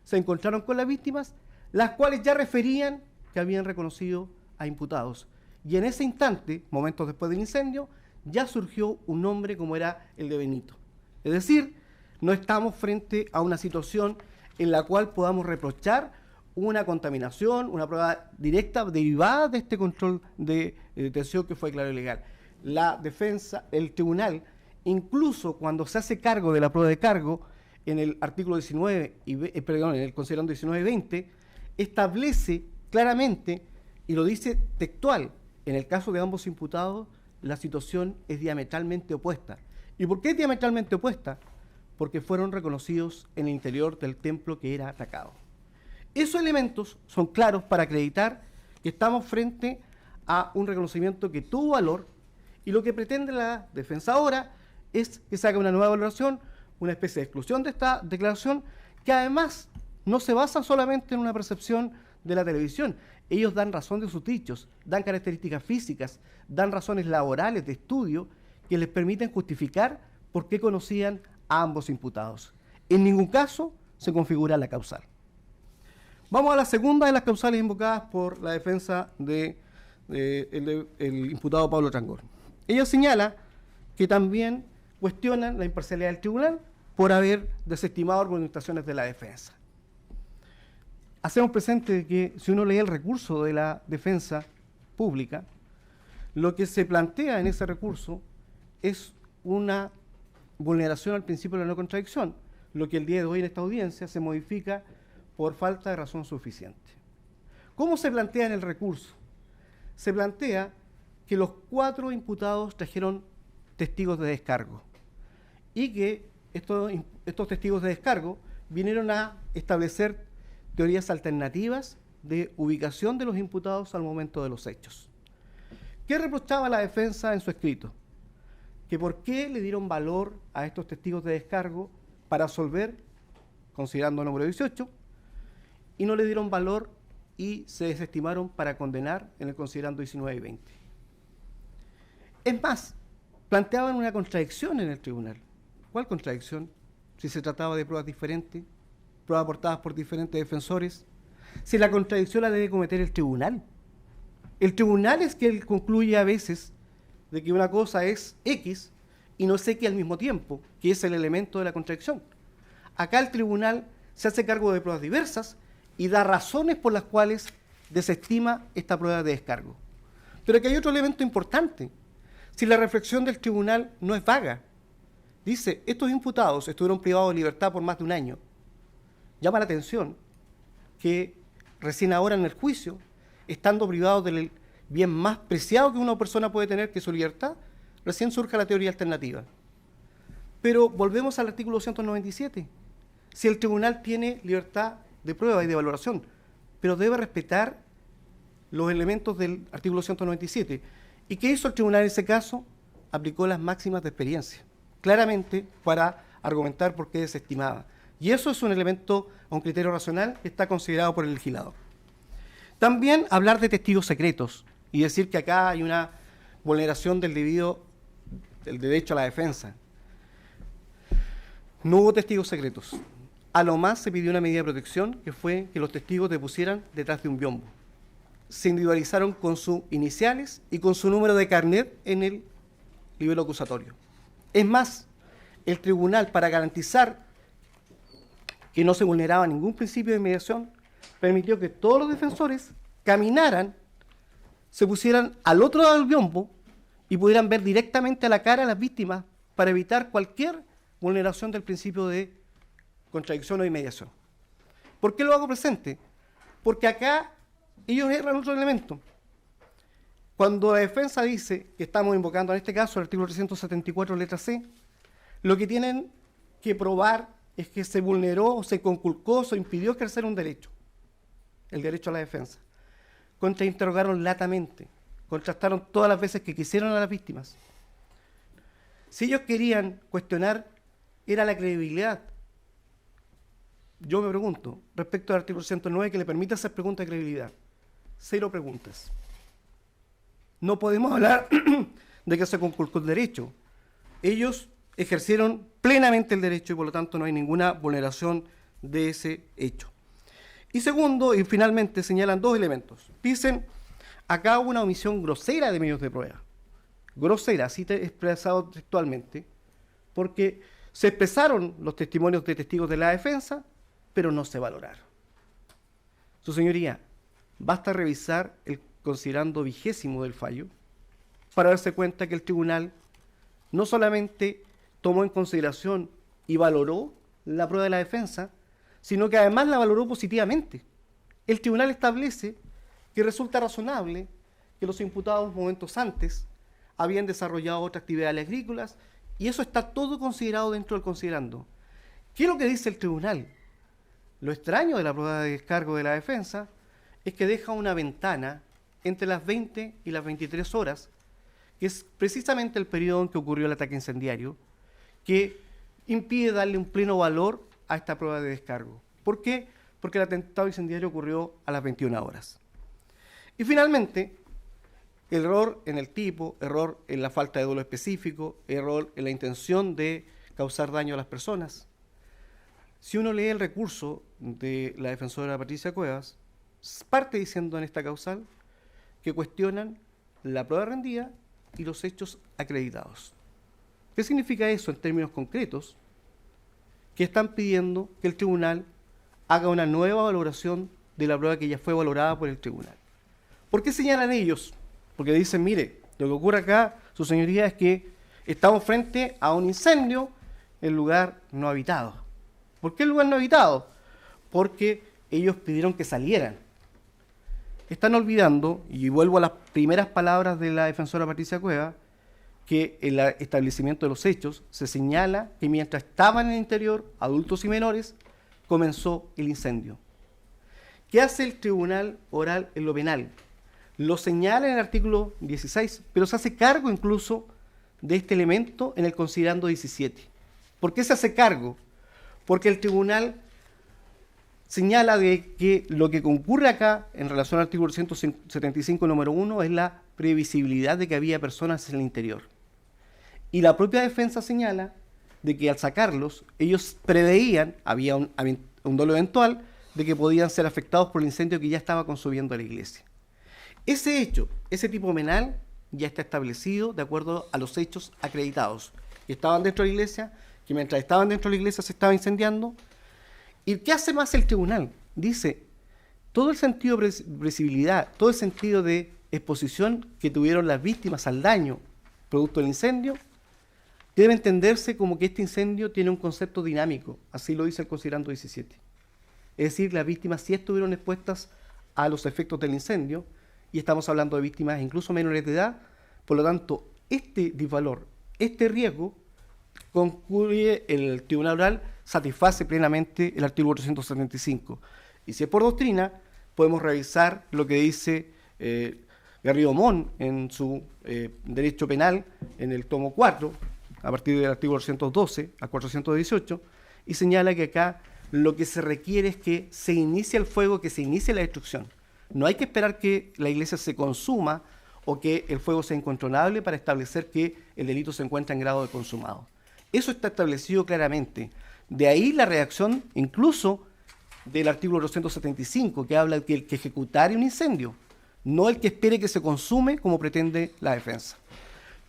se encontraron con las víctimas, las cuales ya referían que habían reconocido a imputados. Y en ese instante, momentos después del incendio, ya surgió un nombre como era el de Benito. Es decir, no estamos frente a una situación en la cual podamos reprochar una contaminación, una prueba directa derivada de este control de detención que fue declarado ilegal. La defensa, el tribunal, incluso cuando se hace cargo de la prueba de cargo, en el artículo 19, en el considerando 19 y 20, establece claramente, y lo dice textual, en el caso de ambos imputados, la situación es diametralmente opuesta. ¿Y por qué es diametralmente opuesta? Porque fueron reconocidos en el interior del templo que era atacado. Esos elementos son claros para acreditar que estamos frente a un reconocimiento que tuvo valor y lo que pretende la defensa ahora es que se haga una nueva valoración, una especie de exclusión de esta declaración que además no se basa solamente en una percepción de la televisión. Ellos dan razón de sus dichos, dan características físicas, dan razones laborales de estudio que les permiten justificar por qué conocían a ambos imputados. En ningún caso se configura la causal. Vamos a la segunda de las causales invocadas por la defensa del imputado Pablo Trangol. Ella señala que también cuestionan la imparcialidad del tribunal por haber desestimado argumentaciones de la defensa. Hacemos presente que si uno lee el recurso de la defensa pública, Lo que se plantea en ese recurso es una vulneración al principio de la no contradicción, lo que el día de hoy en esta audiencia se modifica por falta de razón suficiente. ¿Cómo se plantea en el recurso? Se plantea que los 4 imputados trajeron testigos de descargo y que estos testigos de descargo vinieron a establecer teorías alternativas de ubicación de los imputados al momento de los hechos. ¿Qué reprochaba la defensa en su escrito? Que por qué le dieron valor a estos testigos de descargo para absolver, considerando el número 18, y no le dieron valor y se desestimaron para condenar en el considerando 19 y 20. Es más, planteaban una contradicción en el tribunal. ¿Cuál contradicción? Si se trataba de pruebas diferentes, pruebas aportadas por diferentes defensores, si la contradicción la debe cometer el tribunal. El tribunal es que él concluye a veces de que una cosa es X y no es X al mismo tiempo, que es el elemento de la contradicción. Acá el tribunal se hace cargo de pruebas diversas y da razones por las cuales desestima esta prueba de descargo. Pero aquí hay otro elemento importante. Si la reflexión del tribunal no es vaga, dice, estos imputados estuvieron privados de libertad por más de un año. Llama la atención que recién ahora en el juicio, estando privados del bien más preciado que una persona puede tener, que es su libertad, recién surge la teoría alternativa. Pero volvemos al artículo 297. Si el tribunal tiene libertad de prueba y de valoración, pero debe respetar los elementos del artículo 197. ¿Y qué hizo el tribunal en ese caso? Aplicó las máximas de experiencia, claramente para argumentar por qué desestimaba. Y eso es un elemento, un criterio racional que está considerado por el legislador. También hablar de testigos secretos y decir que acá hay una vulneración del derecho a la defensa. No hubo testigos secretos. A lo más se pidió una medida de protección, que fue que los testigos te pusieran detrás de un biombo. Se individualizaron con sus iniciales y con su número de carnet en el libelo acusatorio. Es más, el tribunal, para garantizar que no se vulneraba ningún principio de mediación, permitió que todos los defensores caminaran, se pusieran al otro lado del biombo y pudieran ver directamente a la cara a las víctimas para evitar cualquier vulneración del principio de contradicción o inmediación. ¿Por qué lo hago presente? Porque acá ellos erran otro elemento. Cuando la defensa dice que estamos invocando en este caso el artículo 374 letra C, lo que tienen que probar es que se vulneró, se conculcó, se impidió ejercer un derecho, el derecho a la defensa. Contrainterrogaron latamente, contrastaron todas las veces que quisieron a las víctimas. Si ellos querían cuestionar, era la credibilidad. Yo me pregunto, respecto al artículo 109, que le permite hacer preguntas de credibilidad. 0 preguntas. No podemos hablar de que se conculcó el derecho. Ellos ejercieron plenamente el derecho y por lo tanto no hay ninguna vulneración de ese hecho. Y segundo, y finalmente señalan 2 elementos. Dicen, acá hubo una omisión grosera de medios de prueba. Grosera, así expresado textualmente, porque se expresaron los testimonios de testigos de la defensa, pero no se valoraron. Su señoría, basta revisar el considerando 20º del fallo para darse cuenta que el tribunal no solamente tomó en consideración y valoró la prueba de la defensa, sino que además la valoró positivamente. El tribunal establece que resulta razonable que los imputados momentos antes habían desarrollado otras actividades agrícolas y eso está todo considerado dentro del considerando. ¿Qué es lo que dice el tribunal? Lo extraño de la prueba de descargo de la defensa es que deja una ventana entre las 20 y las 23 horas, que es precisamente el periodo en que ocurrió el ataque incendiario, que impide darle un pleno valor a esta prueba de descargo. ¿Por qué? Porque el atentado incendiario ocurrió a las 21 horas. Y finalmente, error en el tipo, error en la falta de dolo específico, error en la intención de causar daño a las personas. Si uno lee el recurso de la defensora Patricia Cuevas, parte diciendo en esta causal que cuestionan la prueba rendida y los hechos acreditados. ¿Qué significa eso en términos concretos? Que están pidiendo que el tribunal haga una nueva valoración de la prueba que ya fue valorada por el tribunal. ¿Por qué señalan ellos? Porque dicen, mire, Lo que ocurre acá, su señoría, es que estamos frente a un incendio en lugar no habitado. ¿Por qué el lugar no habitado? Porque ellos pidieron que salieran. Están olvidando, y vuelvo a las primeras palabras de la defensora Patricia Cuevas, que en el establecimiento de los hechos se señala que mientras estaban en el interior, adultos y menores, comenzó el incendio. ¿Qué hace el tribunal oral en lo penal? Lo señala en el artículo 16, pero se hace cargo incluso de este elemento en el considerando 17. ¿Por qué se hace cargo? Porque el tribunal señala de que lo que concurre acá en relación al artículo 175 número 1 es la previsibilidad de que había personas en el interior. Y la propia defensa señala de que al sacarlos, ellos preveían, había un dolo eventual, de que podían ser afectados por el incendio que ya estaba consumiendo la iglesia. Ese hecho, ese tipo penal, ya está establecido de acuerdo a los hechos acreditados. Que estaban dentro de la iglesia, que mientras estaban dentro de la iglesia se estaba incendiando. ¿Y qué hace más el tribunal? Dice, todo el sentido de previsibilidad, todo el sentido de exposición que tuvieron las víctimas al daño producto del incendio, debe entenderse como que este incendio tiene un concepto dinámico, así lo dice el considerando 17. Es decir, las víctimas sí estuvieron expuestas a los efectos del incendio, y estamos hablando de víctimas incluso menores de edad, por lo tanto, este disvalor, este riesgo, concluye el tribunal oral, satisface plenamente el artículo 475. Y si es por doctrina, podemos revisar lo que dice Garrido Mon en su derecho penal, en el tomo 4, a partir del artículo 412 a 418, y señala que acá lo que se requiere es que se inicie el fuego, que se inicie la destrucción. No hay que esperar que la iglesia se consuma o que el fuego sea incontrolable para establecer que el delito se encuentra en grado de consumado. Eso está establecido claramente. De ahí la reacción incluso del artículo 275, que habla de que el que ejecutare un incendio, no el que espere que se consume como pretende la defensa.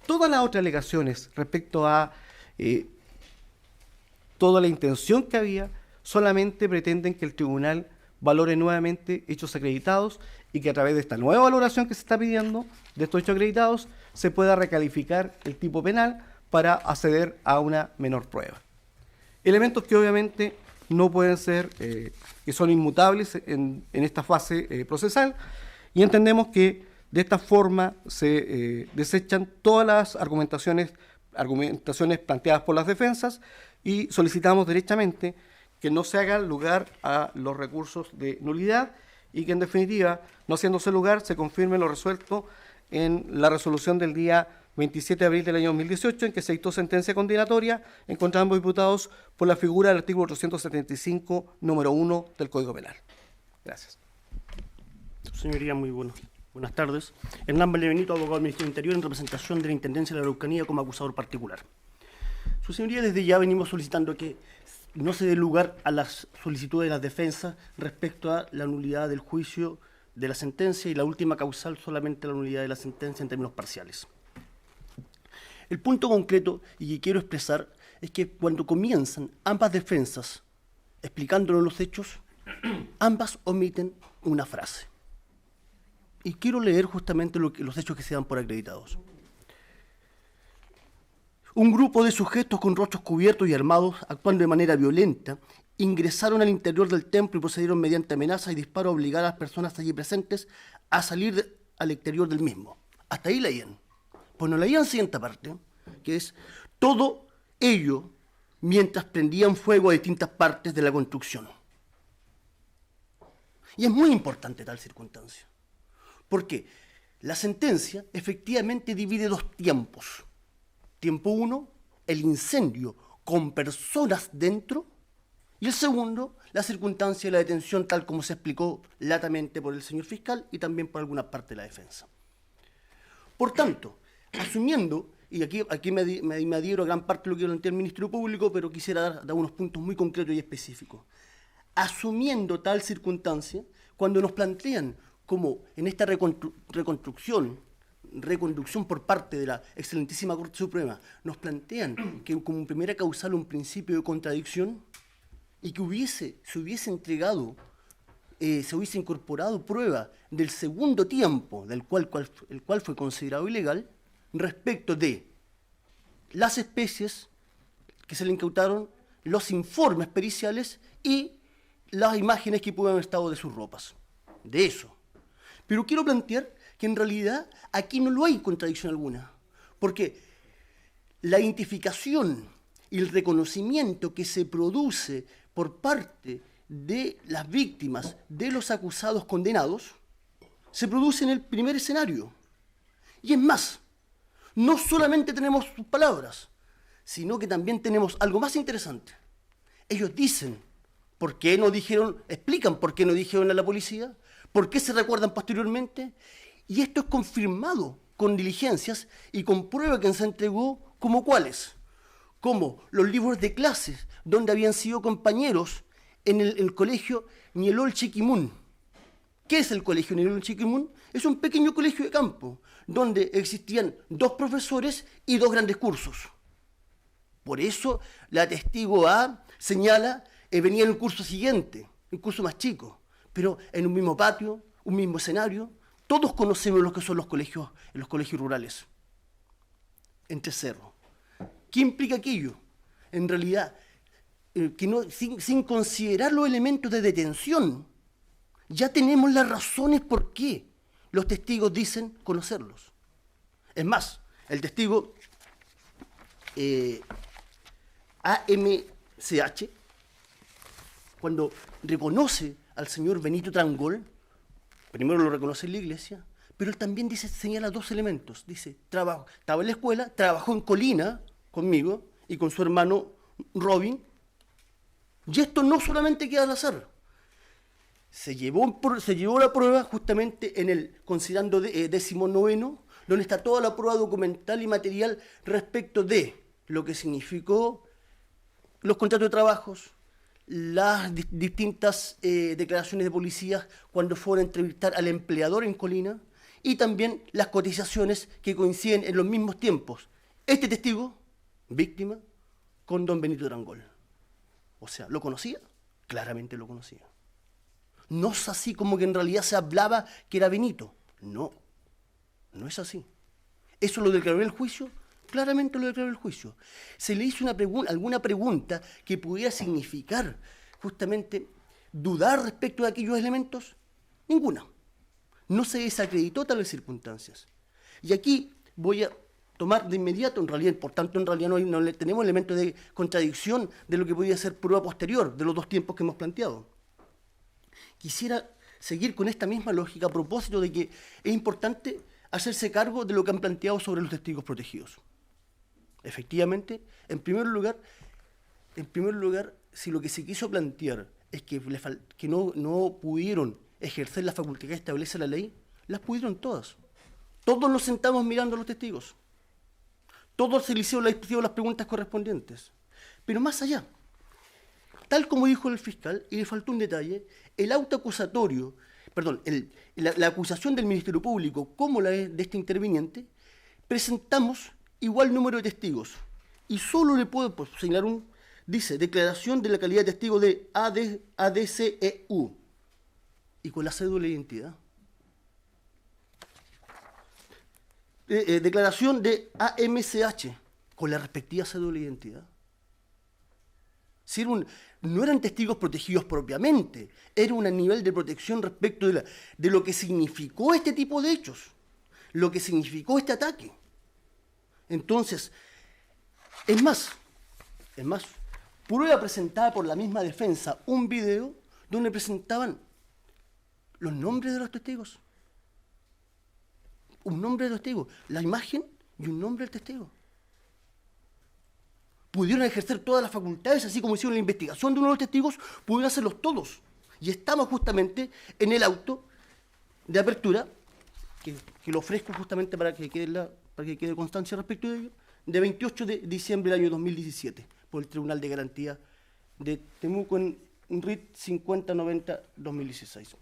Todas las otras alegaciones respecto a toda la intención que había, solamente pretenden que el tribunal valore nuevamente hechos acreditados y que a través de esta nueva valoración que se está pidiendo de estos hechos acreditados se pueda recalificar el tipo penal para acceder a una menor prueba. Elementos que obviamente no pueden ser, que son inmutables en esta fase procesal, y entendemos que de esta forma se desechan todas las argumentaciones planteadas por las defensas y solicitamos derechamente que no se haga lugar a los recursos de nulidad y que en definitiva, no haciéndose lugar, se confirme lo resuelto en la resolución del día 27 de abril del año 2018, en que se dictó sentencia condenatoria en contra de ambos diputados por la figura del artículo 475, número 1 del Código Penal. Gracias.
Señoría, muy buenas tardes. Hernán Benito, abogado del Ministerio del Interior, en representación de la Intendencia de la Araucanía como acusador particular. Su señoría, desde ya venimos solicitando que no se dé lugar a las solicitudes de las defensas respecto a la nulidad del juicio de la sentencia y la última causal solamente la nulidad de la sentencia en términos parciales. El punto concreto y que quiero expresar es que cuando comienzan ambas defensas explicándonos los hechos, ambas omiten una frase. Y quiero leer justamente los hechos que se dan por acreditados. Un grupo de sujetos con rostros cubiertos y armados, actuando de manera violenta, ingresaron al interior del templo y procedieron mediante amenaza y disparo a obligar a las personas allí presentes a salir al exterior del mismo. Hasta ahí leían. Pues no leían siguiente parte, que es todo ello mientras prendían fuego a distintas partes de la construcción. Y es muy importante tal circunstancia, porque la sentencia efectivamente divide dos tiempos. Tiempo 1, el incendio con personas dentro, y el segundo, la circunstancia de la detención tal como se explicó latamente por el señor fiscal y también por alguna parte de la defensa. Por tanto, asumiendo, y aquí me adhiero a gran parte de lo que plantea el Ministerio Público, pero quisiera dar unos puntos muy concretos y específicos. Asumiendo tal circunstancia, cuando nos plantean como en esta reconducción por parte de la excelentísima Corte Suprema, nos plantean que como primera causal un principio de contradicción y que se hubiese incorporado prueba del segundo tiempo, el cual fue considerado ilegal, respecto de las especies que se le incautaron, los informes periciales y las imágenes que pueden haber estado de sus ropas. De eso. Pero quiero plantear que en realidad aquí no lo hay contradicción alguna, porque la identificación y el reconocimiento que se produce por parte de las víctimas, de los acusados condenados, se produce en el primer escenario. Y es más, no solamente tenemos sus palabras, sino que también tenemos algo más interesante. Ellos dicen, ¿por qué no dijeron, explican por qué no dijeron a la policía? ¿Por qué se recuerdan posteriormente? Y esto es confirmado con diligencias y con pruebas que se entregó, como cuáles, como los libros de clases donde habían sido compañeros en el colegio Nielol Chiquimun. ¿Qué es el colegio Nielol Chiquimun? Es un pequeño colegio de campo donde existían 2 profesores y 2 grandes cursos. Por eso la testigo A señala venía en el curso siguiente, el curso más chico, pero en un mismo patio, un mismo escenario. Todos conocemos lo que son los colegios rurales. Entre cerros. ¿Qué implica aquello? En realidad, que no, sin considerar los elementos de detención, ya tenemos las razones por qué los testigos dicen conocerlos. Es más, el testigo AMCH, cuando reconoce al señor Benito Trangol, primero lo reconoce en la iglesia, pero él también señala 2 elementos. Dice, estaba en la escuela, trabajó en Colina conmigo y con su hermano Robin, y esto no solamente queda al azar. Se llevó la prueba justamente en el considerando 19º, donde está toda la prueba documental y material respecto de lo que significó los contratos de trabajos, las distintas declaraciones de policías cuando fueron a entrevistar al empleador en Colina, y también las cotizaciones que coinciden en los mismos tiempos. Este testigo, víctima, con don Benito Trangol. O sea, ¿lo conocía? Claramente lo conocía. No es así como que en realidad se hablaba que era Benito. No, no es así. ¿Eso lo declaró en el juicio? Claramente lo declaró en el juicio. ¿Se le hizo alguna pregunta que pudiera significar justamente dudar respecto de aquellos elementos? Ninguna. No se desacreditó tales circunstancias. Y aquí voy a tomar de inmediato, en realidad, por tanto, en realidad no tenemos elementos de contradicción de lo que podía ser prueba posterior de los 2 tiempos que hemos planteado. Quisiera seguir con esta misma lógica a propósito de que es importante hacerse cargo de lo que han planteado sobre los testigos protegidos. Efectivamente, en primer lugar, si lo que se quiso plantear es que no pudieron ejercer la facultad que establece la ley, las pudieron todas. Todos nos sentamos mirando a los testigos. Todos se les hicieron las preguntas correspondientes. Pero más allá, tal como dijo el fiscal, y le faltó un detalle, el auto acusatorio, la acusación del Ministerio Público como la de este interviniente, presentamos igual número de testigos. Y solo le puedo señalar dice, declaración de la calidad de testigo de ADCEU. Y con la cédula de identidad. Declaración de AMCH, con la respectiva cédula de identidad. Si no eran testigos protegidos propiamente, era un nivel de protección respecto de lo que significó este tipo de hechos, lo que significó este ataque. Entonces, es más, prueba presentada por la misma defensa, un video donde presentaban los nombres de los testigos. Un nombre de los testigos, la imagen y un nombre del testigo. Pudieron ejercer todas las facultades, así como hicieron la investigación de uno de los testigos, pudieron hacerlos todos. Y estamos justamente en el auto de apertura, que lo ofrezco justamente para que quede constancia respecto de ello, de 28 de diciembre del año 2017, por el Tribunal de Garantía de Temuco en RIT 5090-2016.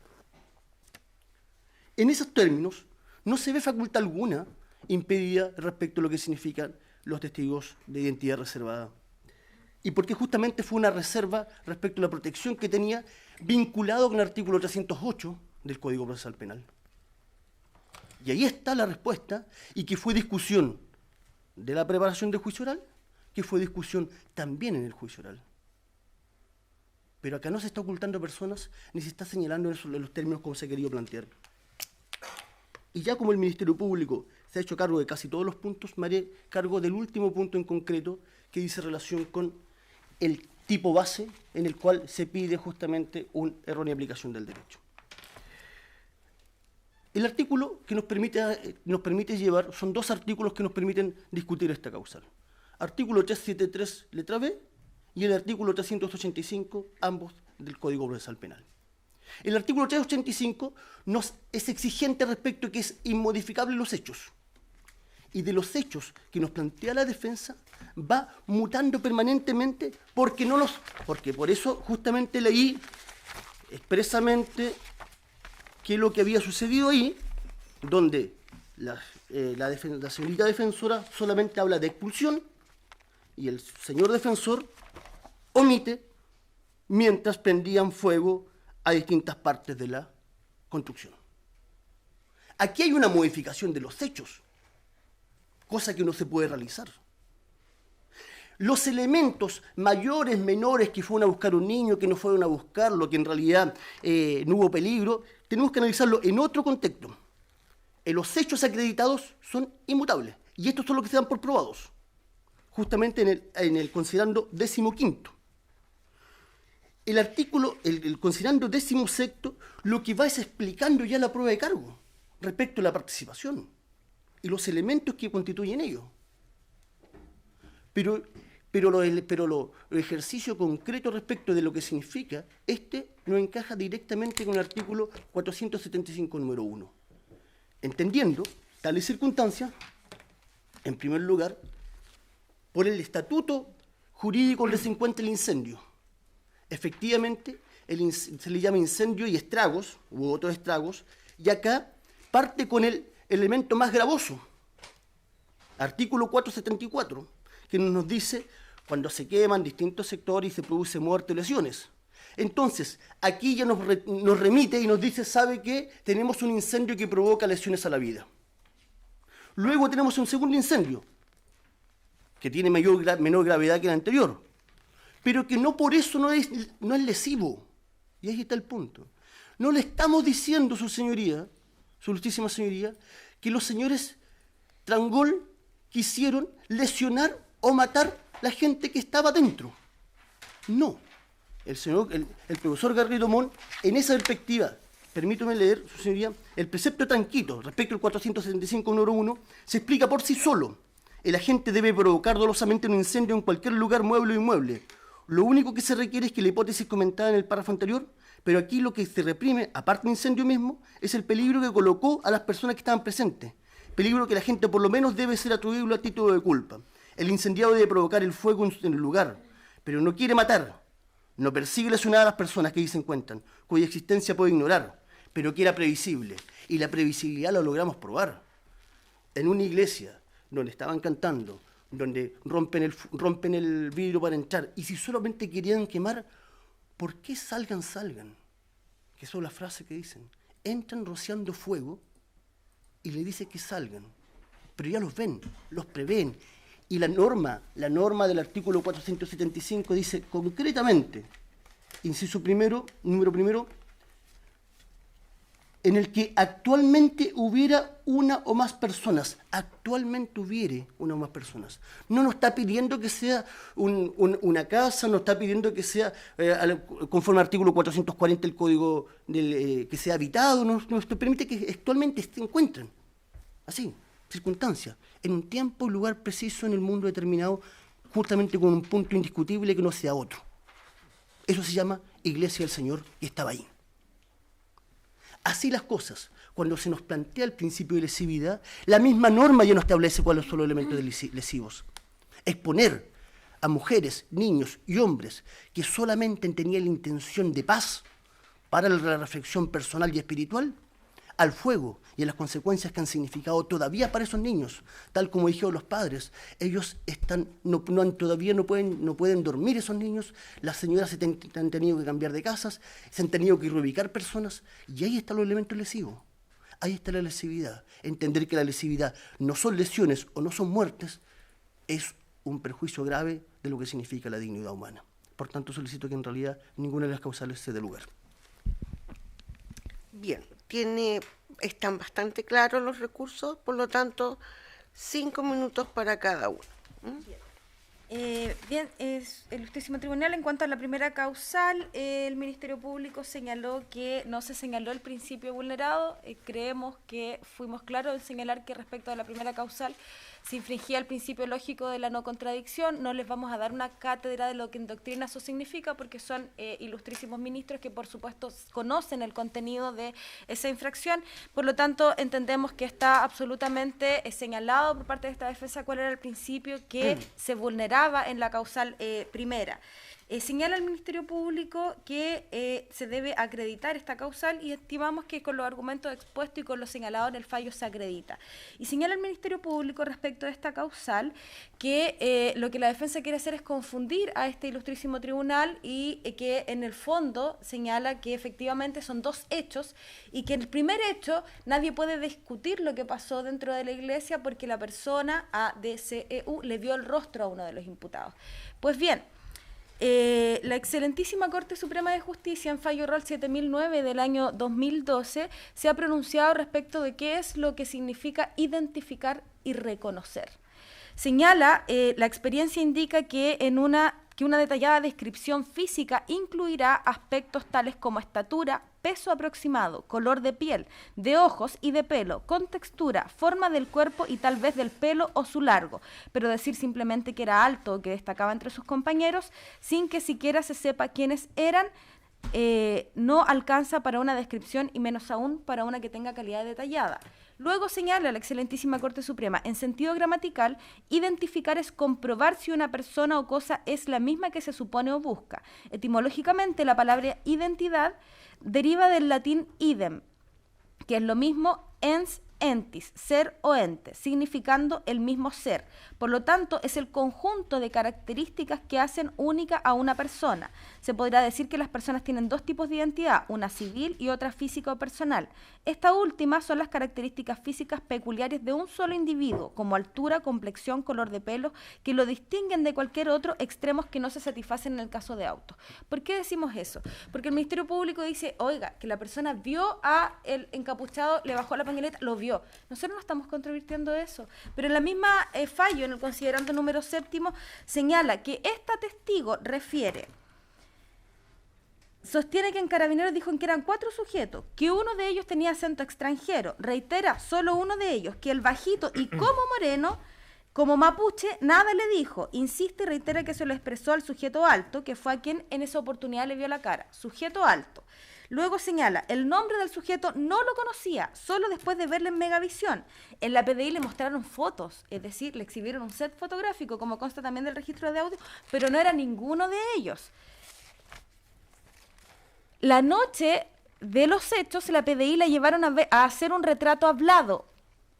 En esos términos, no se ve facultad alguna impedida respecto a lo que significan los testigos de identidad reservada. Y porque justamente fue una reserva respecto a la protección que tenía vinculado con el artículo 308 del Código Procesal Penal. Y ahí está la respuesta, y que fue discusión de la preparación del juicio oral, que fue discusión también en el juicio oral. Pero acá no se está ocultando personas, ni se está señalando en los términos como se ha querido plantear. Y ya como el Ministerio Público se ha hecho cargo de casi todos los puntos, me haré cargo del último punto en concreto, que dice relación con el tipo base en el cual se pide justamente una errónea aplicación del derecho. El artículo que nos permite llevar, son dos artículos que nos permiten discutir esta causal. Artículo 373, letra B, y el artículo 385, ambos del Código Procesal Penal. El artículo 385 nos es exigente respecto a que es inmodificable los hechos. Y de los hechos que nos plantea la defensa va mutando permanentemente porque por eso justamente leí expresamente qué es lo que había sucedido ahí, donde la señorita defensora solamente habla de expulsión y el señor defensor omite mientras prendían fuego a distintas partes de la construcción. Aquí hay una modificación de los hechos, cosa que no se puede realizar. Los elementos mayores, menores, que fueron a buscar un niño, que no fueron a buscarlo, que en realidad no hubo peligro, tenemos que analizarlo en otro contexto. Los hechos acreditados son inmutables, y estos son los que se dan por probados, justamente en el considerando 15º. El artículo, el considerando 16º, lo que va es explicando ya la prueba de cargo respecto a la participación y los elementos que constituyen ello. Pero lo ejercicio concreto respecto de lo que significa, no encaja directamente con el artículo 475, número 1. Entendiendo tales circunstancias, en primer lugar, por el estatuto jurídico donde se encuentra el incendio. Efectivamente, se le llama incendio y estragos, u otros estragos, y acá parte con el elemento más gravoso. Artículo 474, que nos dice cuando se queman distintos sectores y se produce muerte o lesiones. Entonces, aquí ya nos remite y nos dice, ¿sabe qué? Tenemos un incendio que provoca lesiones a la vida. Luego tenemos un segundo incendio, que tiene menor gravedad que el anterior, pero que no por eso no es lesivo. Y ahí está el punto. No le estamos diciendo, su señoría, su ilustrísima señoría, que los señores Trangol quisieron lesionar o matar la gente que estaba dentro. No. El profesor Garrido Mon, en esa perspectiva, permítame leer, su señoría, el precepto Tranquito, respecto al 475, número 1, se explica por sí solo. El agente debe provocar dolosamente un incendio en cualquier lugar, mueble o inmueble. Lo único que se requiere es que la hipótesis comentada en el párrafo anterior, pero aquí lo que se reprime, aparte del incendio mismo, es el peligro que colocó a las personas que estaban presentes. Peligro que la gente por lo menos debe ser atribuible a título de culpa. El incendiado debe provocar el fuego en el lugar, pero no quiere matar. No persigue lesionar a las personas que allí se encuentran, cuya existencia puede ignorar, pero que era previsible. Y la previsibilidad la logramos probar. En una iglesia donde estaban cantando, donde rompen el vidrio para entrar, y si solamente querían quemar, ¿por qué salgan? Que son las frases que dicen. Entran rociando fuego y le dice que salgan, pero ya los ven, los prevén. Y la norma del artículo 475 dice concretamente, inciso primero, número primero, en el que actualmente hubiera una o más personas. Actualmente hubiere una o más personas. No nos está pidiendo que sea una casa, no está pidiendo que sea conforme al artículo 440 del Código que sea habitado, nos permite que actualmente se encuentren. Así, circunstancias, en un tiempo y lugar preciso en el mundo determinado, justamente con un punto indiscutible que no sea otro. Eso se llama Iglesia del Señor, que estaba ahí. Así las cosas, cuando se nos plantea el principio de lesividad, la misma norma ya nos establece cuáles son los elementos lesivos. Exponer a mujeres, niños y hombres que solamente tenían la intención de paz para la reflexión personal y espiritual, al fuego y a las consecuencias que han significado todavía para esos niños, tal como dijeron los padres. Ellos todavía no pueden dormir esos niños, las señoras han tenido que cambiar de casas, se han tenido que reubicar personas, y ahí están los elementos lesivos. Ahí está la lesividad. Entender que la lesividad no son lesiones o no son muertes es un perjuicio grave de lo que significa la dignidad humana. Por tanto, solicito que en realidad ninguna de las causales se dé lugar.
Bien, están bastante claros los recursos, por lo tanto, 5 minutos para cada uno.
Bien, el Ilustrísimo Tribunal, en cuanto a la primera causal, el Ministerio Público señaló que no se señaló el principio vulnerado. Creemos que fuimos claros en señalar que respecto a la primera causal se infringía el principio lógico de la no contradicción. No les vamos a dar una cátedra de lo que en doctrina eso significa, porque son ilustrísimos ministros que por supuesto conocen el contenido de esa infracción. Por lo tanto, entendemos que está absolutamente señalado por parte de esta defensa cuál era el principio que se vulneraba en la causal primera. Señala el Ministerio Público que se debe acreditar esta causal y estimamos que con los argumentos expuestos y con lo señalado en el fallo se acredita. Y señala el Ministerio Público respecto a esta causal que lo que la defensa quiere hacer es confundir a este ilustrísimo tribunal y que en el fondo señala que efectivamente son dos hechos y que en el primer hecho nadie puede discutir lo que pasó dentro de la iglesia porque la persona ADCEU le vio el rostro a uno de los imputados. Pues bien, la excelentísima Corte Suprema de Justicia en fallo ROL 7009 del año 2012 se ha pronunciado respecto de qué es lo que significa identificar y reconocer. Señala, la experiencia indica que una detallada descripción física incluirá aspectos tales como estatura, peso aproximado, color de piel, de ojos y de pelo, contextura, forma del cuerpo y tal vez del pelo o su largo, pero decir simplemente que era alto o que destacaba entre sus compañeros, sin que siquiera se sepa quiénes eran, no alcanza para una descripción y menos aún para una que tenga calidad detallada. Luego señala la excelentísima Corte Suprema, en sentido gramatical, identificar es comprobar si una persona o cosa es la misma que se supone o busca. Etimológicamente, la palabra identidad deriva del latín idem, que es lo mismo ens entis, ser o ente, significando el mismo ser. Por lo tanto, es el conjunto de características que hacen única a una persona. Se podrá decir que las personas tienen dos tipos de identidad, una civil y otra física o personal. Esta última son las características físicas peculiares de un solo individuo, como altura, complexión, color de pelo, que lo distinguen de cualquier otro, extremos que no se satisfacen en el caso de autos. ¿Por qué decimos eso? Porque el Ministerio Público dice, oiga, que la persona vio a el encapuchado, le bajó la pañoleta, lo vio. Nosotros no estamos controvirtiendo eso, pero en la misma fallo, en el considerando número 7, señala que esta testigo sostiene que en Carabineros dijo que eran 4 sujetos, que uno de ellos tenía acento extranjero, reitera solo uno de ellos, que el bajito y como moreno, como mapuche, nada le dijo, insiste y reitera que se lo expresó al sujeto alto, que fue a quien en esa oportunidad le vio la cara, sujeto alto. Luego señala, el nombre del sujeto no lo conocía, solo después de verle en Megavisión. En la PDI le mostraron fotos, es decir, le exhibieron un set fotográfico, como consta también del registro de audio, pero no era ninguno de ellos. La noche de los hechos, la PDI la llevaron a hacer un retrato hablado,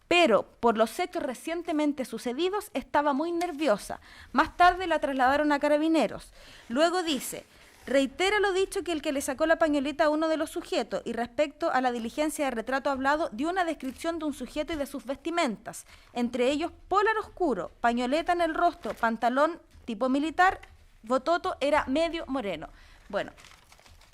pero por los hechos recientemente sucedidos estaba muy nerviosa. Más tarde la trasladaron a Carabineros. Luego dice, reitera lo dicho que el que le sacó la pañoleta a uno de los sujetos y respecto a la diligencia de retrato hablado dio una descripción de un sujeto y de sus vestimentas, entre ellos polar oscuro, pañoleta en el rostro, pantalón tipo militar, bototo era medio moreno. Bueno,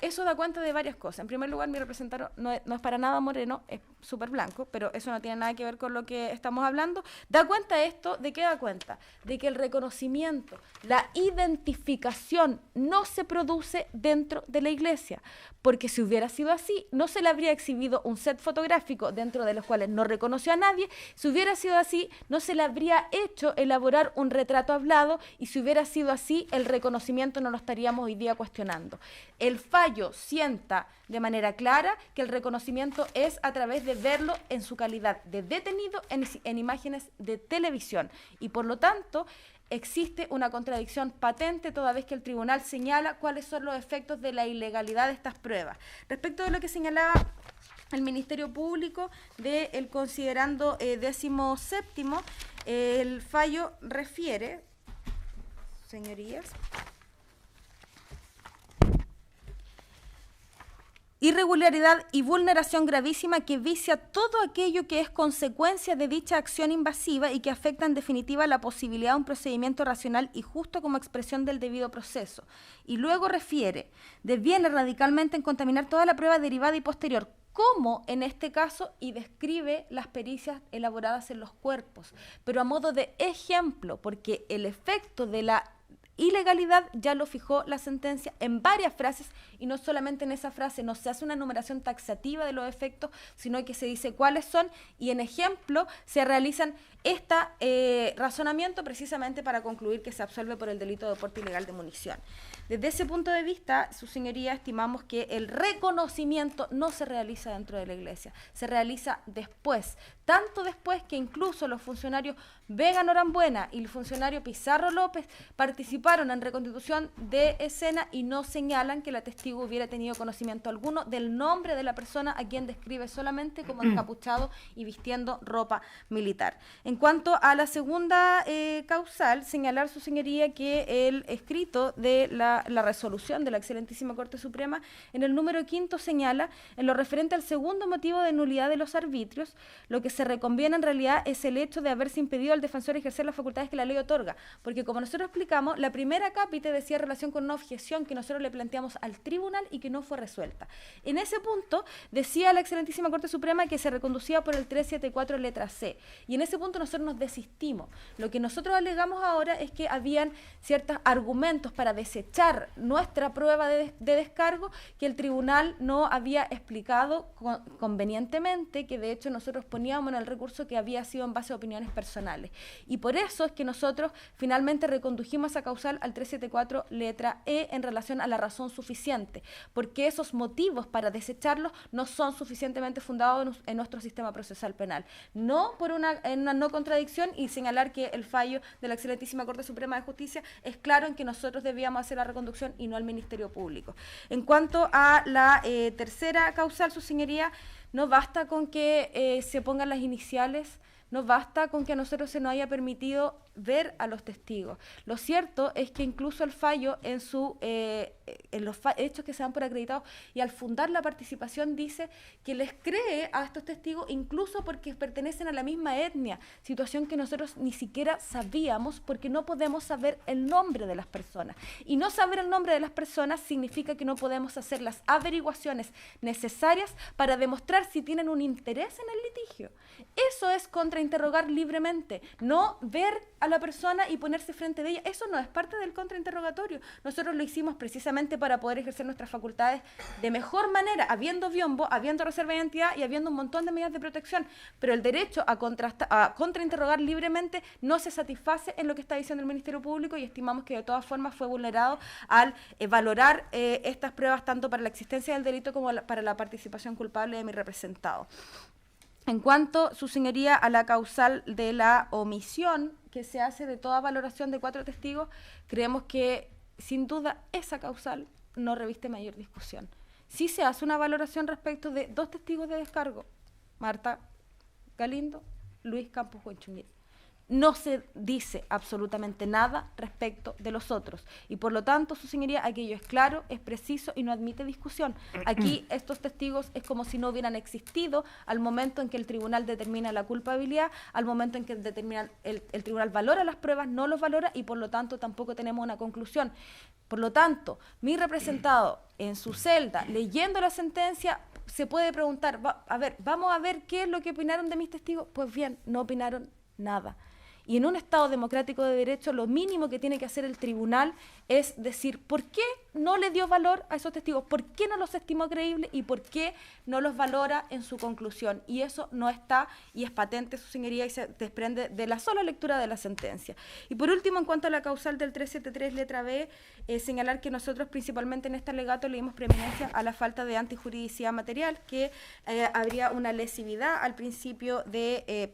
eso da cuenta de varias cosas. En primer lugar, mi representante no es para nada moreno, es súper blanco, pero eso no tiene nada que ver con lo que estamos hablando. Da cuenta esto, ¿de qué da cuenta? De que el reconocimiento, la identificación no se produce dentro de la iglesia, porque si hubiera sido así, no se le habría exhibido un set fotográfico dentro de los cuales no reconoció a nadie. Si hubiera sido así, no se le habría hecho elaborar un retrato hablado, y si hubiera sido así, el reconocimiento no lo estaríamos hoy día cuestionando. El fallo sienta de manera clara que el reconocimiento es a través de verlo en su calidad de detenido en imágenes de televisión, y por lo tanto existe una contradicción patente toda vez que el tribunal señala cuáles son los efectos de la ilegalidad de estas pruebas. Respecto de lo que señalaba el Ministerio Público del considerando 17, el fallo refiere, señorías, irregularidad y vulneración gravísima que vicia todo aquello que es consecuencia de dicha acción invasiva y que afecta en definitiva la posibilidad de un procedimiento racional y justo como expresión del debido proceso. Y luego refiere, deviene radicalmente en contaminar toda la prueba derivada y posterior, como en este caso, y describe las pericias elaboradas en los cuerpos, pero a modo de ejemplo, porque el efecto de la ilegalidad ya lo fijó la sentencia en varias frases, y no solamente en esa frase, no se hace una enumeración taxativa de los efectos, sino que se dice cuáles son, y en ejemplo se realizan razonamiento precisamente para concluir que se absuelve por el delito de porte ilegal de munición. Desde ese punto de vista, su señoría, estimamos que el reconocimiento no se realiza dentro de la Iglesia, se realiza después, tanto después que incluso los funcionarios Vega Norambuena y el funcionario Pizarro López participaron en reconstitución de escena y no señalan que la testigo hubiera tenido conocimiento alguno del nombre de la persona a quien describe solamente como encapuchado y vistiendo ropa militar. En cuanto a la segunda causal, señalar, su señoría, que el escrito de la resolución de la excelentísima Corte Suprema en el número 5 señala, en lo referente al segundo motivo de nulidad de los arbitrios, lo que se reconviene en realidad es el hecho de haberse impedido al defensor ejercer las facultades que la ley otorga, porque como nosotros explicamos, la primera cápite decía relación con una objeción que nosotros le planteamos al tribunal y que no fue resuelta. En ese punto decía la excelentísima Corte Suprema que se reconducía por el 374 letra C, y en ese punto nosotros nos desistimos. Lo que nosotros alegamos ahora es que habían ciertos argumentos para desechar nuestra prueba de descargo que el tribunal no había explicado convenientemente, que de hecho nosotros poníamos en el recurso que había sido en base a opiniones personales. Y por eso es que nosotros finalmente recondujimos esa causal al 374 letra E en relación a la razón suficiente, porque esos motivos para desecharlos no son suficientemente fundados en nuestro sistema procesal penal. No por una no contradicción, y señalar que el fallo de la excelentísima Corte Suprema de Justicia es claro en que nosotros debíamos hacer la reconducción y no al Ministerio Público. En cuanto a la tercera causal, su señoría, no basta con que se pongan las iniciales, no basta con que a nosotros se nos haya permitido ver a los testigos. Lo cierto es que incluso el fallo en los hechos que se dan por acreditados y al fundar la participación dice que les cree a estos testigos incluso porque pertenecen a la misma etnia, situación que nosotros ni siquiera sabíamos porque no podemos saber el nombre de las personas. Y no saber el nombre de las personas significa que no podemos hacer las averiguaciones necesarias para demostrar si tienen un interés en el litigio. Eso es contrainterrogar libremente, no ver a la persona y ponerse frente de ella. Eso no es parte del contrainterrogatorio. Nosotros lo hicimos precisamente para poder ejercer nuestras facultades de mejor manera, habiendo biombo, habiendo reserva de identidad y habiendo un montón de medidas de protección, pero el derecho a contrainterrogar libremente no se satisface en lo que está diciendo el Ministerio Público, y estimamos que de todas formas fue vulnerado al valorar estas pruebas tanto para la existencia del delito como para la participación culpable de mi representado. En cuanto, su señoría, a la causal de la omisión que se hace de toda valoración de 4 testigos, creemos que sin duda esa causal no reviste mayor discusión. Sí se hace una valoración respecto de 2 testigos de descargo, Marta Galindo, Luis Campos Huenchumil. No se dice absolutamente nada respecto de los otros, y por lo tanto, su señoría, aquello es claro, es preciso y no admite discusión. Aquí estos testigos es como si no hubieran existido al momento en que el tribunal determina la culpabilidad, al momento en que el tribunal valora las pruebas, no los valora, y por lo tanto tampoco tenemos una conclusión. Por lo tanto, mi representado en su celda, leyendo la sentencia, se puede preguntar, vamos a ver qué es lo que opinaron de mis testigos. Pues bien, no opinaron nada. Y en un Estado democrático de derecho, lo mínimo que tiene que hacer el tribunal es decir por qué no le dio valor a esos testigos, por qué no los estimó creíbles y por qué no los valora en su conclusión. Y eso no está, y es patente, su señoría, y se desprende de la sola lectura de la sentencia. Y por último, en cuanto a la causal del 373 letra B, señalar que nosotros principalmente en este alegato le dimos preeminencia a la falta de antijuridicidad material, que habría una lesividad al principio de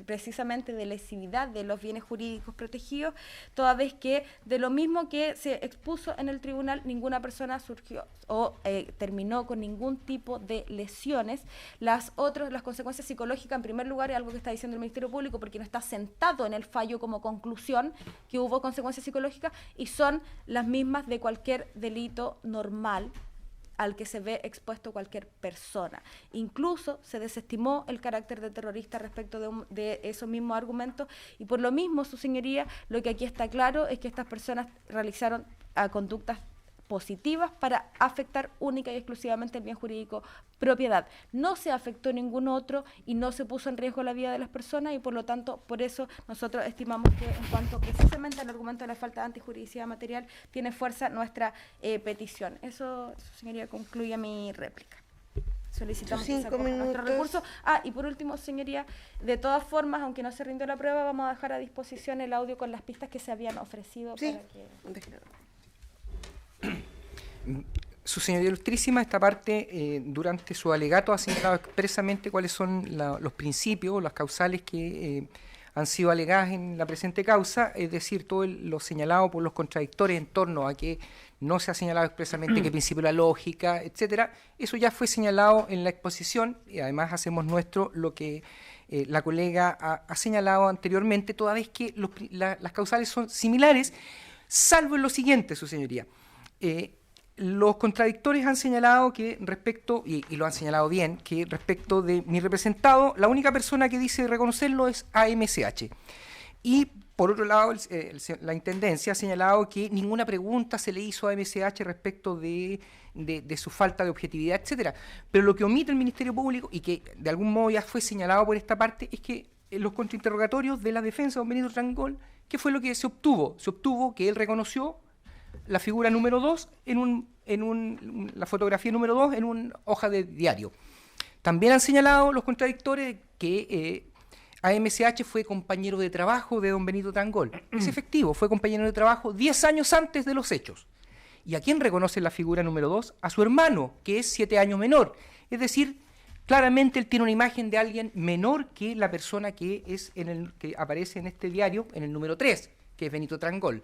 precisamente de lesividad de los bienes jurídicos protegidos, toda vez que de lo mismo que se expuso en el tribunal, ninguna persona surgió o terminó con ningún tipo de lesiones. Las consecuencias psicológicas, en primer lugar, es algo que está diciendo el Ministerio Público, porque no está sentado en el fallo como conclusión que hubo consecuencias psicológicas, y son las mismas de cualquier delito normal, al que se ve expuesto cualquier persona. Incluso se desestimó el carácter de terrorista respecto de esos mismos argumentos, y por lo mismo, su señoría, lo que aquí está claro es que estas personas realizaron conductas positivas para afectar única y exclusivamente el bien jurídico propiedad. No se afectó ningún otro y no se puso en riesgo la vida de las personas, y por lo tanto, por eso nosotros estimamos que en cuanto precisamente al argumento de la falta de antijuridicidad material tiene fuerza nuestra petición. Eso, señoría, concluye mi réplica. Solicitamos que se acoja nuestro recurso. Y por último, señoría, de todas formas, aunque no se rindió la prueba, vamos a dejar a disposición el audio con las pistas que se habían ofrecido.
Sí.
Para que...
Su señoría ilustrísima, esta parte, durante su alegato ha señalado expresamente cuáles son los principios, las causales que han sido alegadas en la presente causa, es decir, todo lo señalado por los contradictores en torno a que no se ha señalado expresamente qué principio la lógica, etcétera. Eso ya fue señalado en la exposición, y además hacemos nuestro lo que la colega ha señalado anteriormente, toda vez que las causales son similares, salvo en lo siguiente, su señoría. Los contradictores han señalado que respecto, y lo han señalado bien, que respecto de mi representado, la única persona que dice reconocerlo es AMCH. Y por otro lado, la Intendencia ha señalado que ninguna pregunta se le hizo a AMCH respecto de su falta de objetividad, etcétera. Pero lo que omite el Ministerio Público, y que de algún modo ya fue señalado por esta parte, es que en los contrainterrogatorios de la defensa de don Benito Trangol, ¿qué fue lo que se obtuvo? Se obtuvo que él reconoció la figura número 2 la fotografía número 2 en una hoja de diario. También han señalado los contradictores que AMCH fue compañero de trabajo de don Benito Trangol. Es efectivo, fue compañero de trabajo 10 años antes de los hechos. ¿Y a quién reconoce la figura número 2? A su hermano, que es 7 años menor. Es decir, claramente él tiene una imagen de alguien menor que la persona que aparece en este diario, en el número 3, que es Benito Trangol.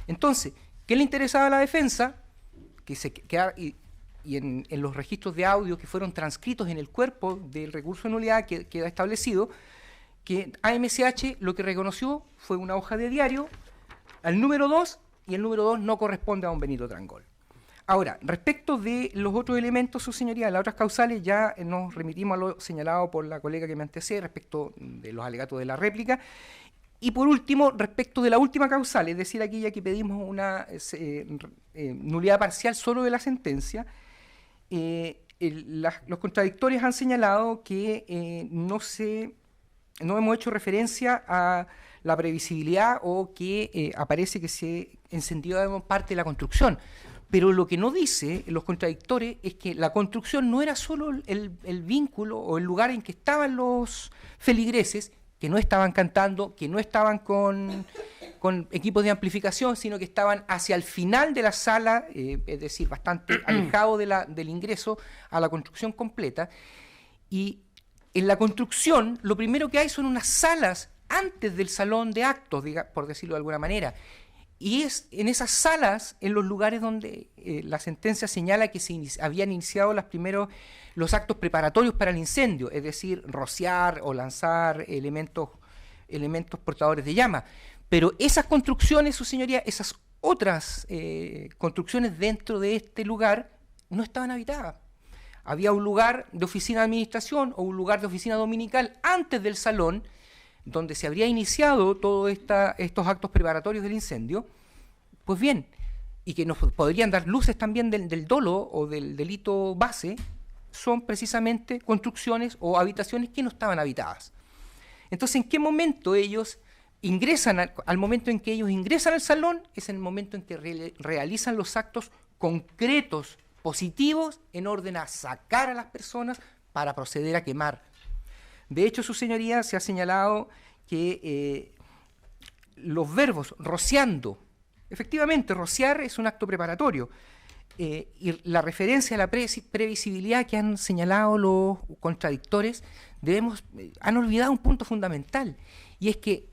Entonces, ¿qué le interesaba a la defensa? Y en los registros de audio que fueron transcritos en el cuerpo del recurso de nulidad queda establecido que AMCH lo que reconoció fue una hoja de diario al número 2, y el número 2 no corresponde a don Benito Trangol. Ahora, respecto de los otros elementos, su señoría, las otras causales, ya nos remitimos a lo señalado por la colega que me antecede respecto de los alegatos de la réplica. Y por último, respecto de la última causal, es decir, aquella que pedimos una nulidad parcial solo de la sentencia, los contradictores han señalado que no hemos hecho referencia a la previsibilidad o que aparece que se encendió parte de la construcción. Pero lo que no dice los contradictores es que la construcción no era solo el vínculo o el lugar en que estaban los feligreses, que no estaban cantando, que no estaban con equipos de amplificación, sino que estaban hacia el final de la sala, es decir, bastante alejado del ingreso a la construcción completa. Y en la construcción, lo primero que hay son unas salas antes del salón de actos, por decirlo de alguna manera. Y es en esas salas, en los lugares donde la sentencia señala que se habían iniciado los actos preparatorios para el incendio, es decir, rociar o lanzar elementos portadores de llama. Pero esas construcciones, su señoría, esas otras construcciones dentro de este lugar no estaban habitadas. Había un lugar de oficina de administración o un lugar de oficina dominical antes del salón, donde se habría iniciado todos estos actos preparatorios del incendio. Pues bien, y que nos podrían dar luces también del dolo o del delito base, son precisamente construcciones o habitaciones que no estaban habitadas. Entonces, ¿en qué momento ellos ingresan? Al momento en que ellos ingresan al salón, es el momento en que realizan los actos concretos, positivos, en orden a sacar a las personas para proceder a quemar. De hecho, su señoría, se ha señalado que los verbos rociando, efectivamente, rociar es un acto preparatorio, y la referencia a la previsibilidad que han señalado los contradictores, han olvidado un punto fundamental, y es que,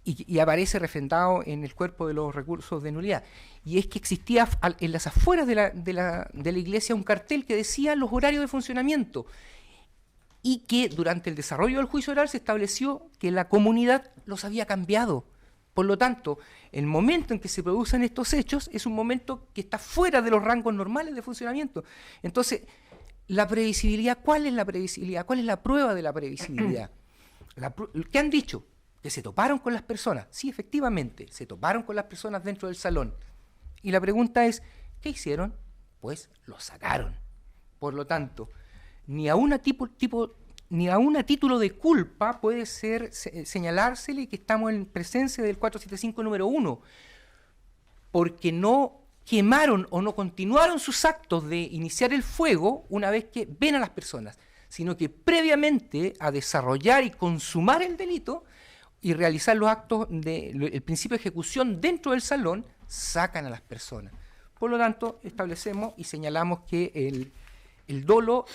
y aparece refrendado en el cuerpo de los recursos de nulidad, y es que existía en las afueras de la iglesia un cartel que decía los horarios de funcionamiento, y que durante el desarrollo del juicio oral se estableció que la comunidad los había cambiado. Por lo tanto, el momento en que se producen estos hechos es un momento que está fuera de los rangos normales de funcionamiento. Entonces, la previsibilidad, ¿cuál es la previsibilidad? ¿Cuál es la prueba de la previsibilidad? ¿Qué han dicho? Que se toparon con las personas. Sí, efectivamente, se toparon con las personas dentro del salón. Y la pregunta es, ¿qué hicieron? Pues lo sacaron. Por lo tanto, ni a una título de culpa puede ser señalársele que estamos en presencia del 475 número 1, porque no quemaron o no continuaron sus actos de iniciar el fuego una vez que ven a las personas, sino que previamente a desarrollar y consumar el delito y realizar los actos del principio de ejecución dentro del salón, sacan a las personas. Por lo tanto, establecemos y señalamos que el dolo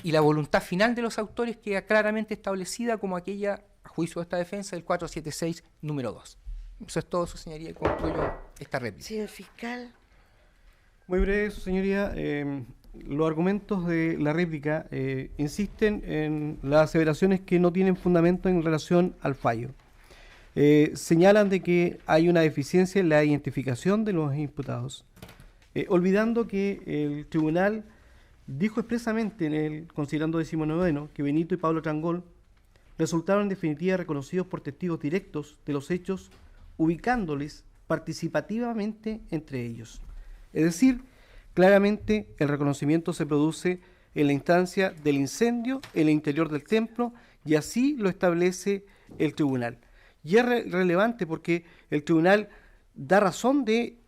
y la voluntad final de los autores queda claramente establecida como aquella, a juicio de esta defensa, del 476, número 2. Eso es todo, su señoría, y concluyo esta réplica.
Señor fiscal.
Muy breve, su señoría. Los argumentos de la réplica insisten en las aseveraciones que no tienen fundamento en relación al fallo. Señalan de que hay una deficiencia en la identificación de los imputados, olvidando que el tribunal dijo expresamente en el considerando 19º que Benito y Pablo Trangol resultaron en definitiva reconocidos por testigos directos de los hechos, ubicándoles participativamente entre ellos. Es decir, claramente el reconocimiento se produce en la instancia del incendio en el interior del templo, y así lo establece el tribunal. Y es relevante porque el tribunal da razón de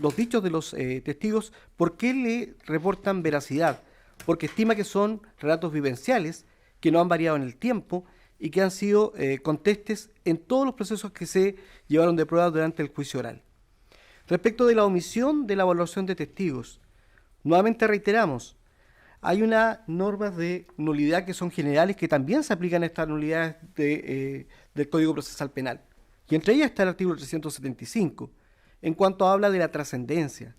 los dichos de los testigos. ¿Por qué le reportan veracidad? Porque estima que son relatos vivenciales que no han variado en el tiempo y que han sido contestes en todos los procesos que se llevaron de prueba durante el juicio oral. Respecto de la omisión de la evaluación de testigos, nuevamente reiteramos, hay unas normas de nulidad que son generales, que también se aplican a estas nulidades del Código Procesal Penal. Y entre ellas está el artículo 375, en cuanto habla de la trascendencia.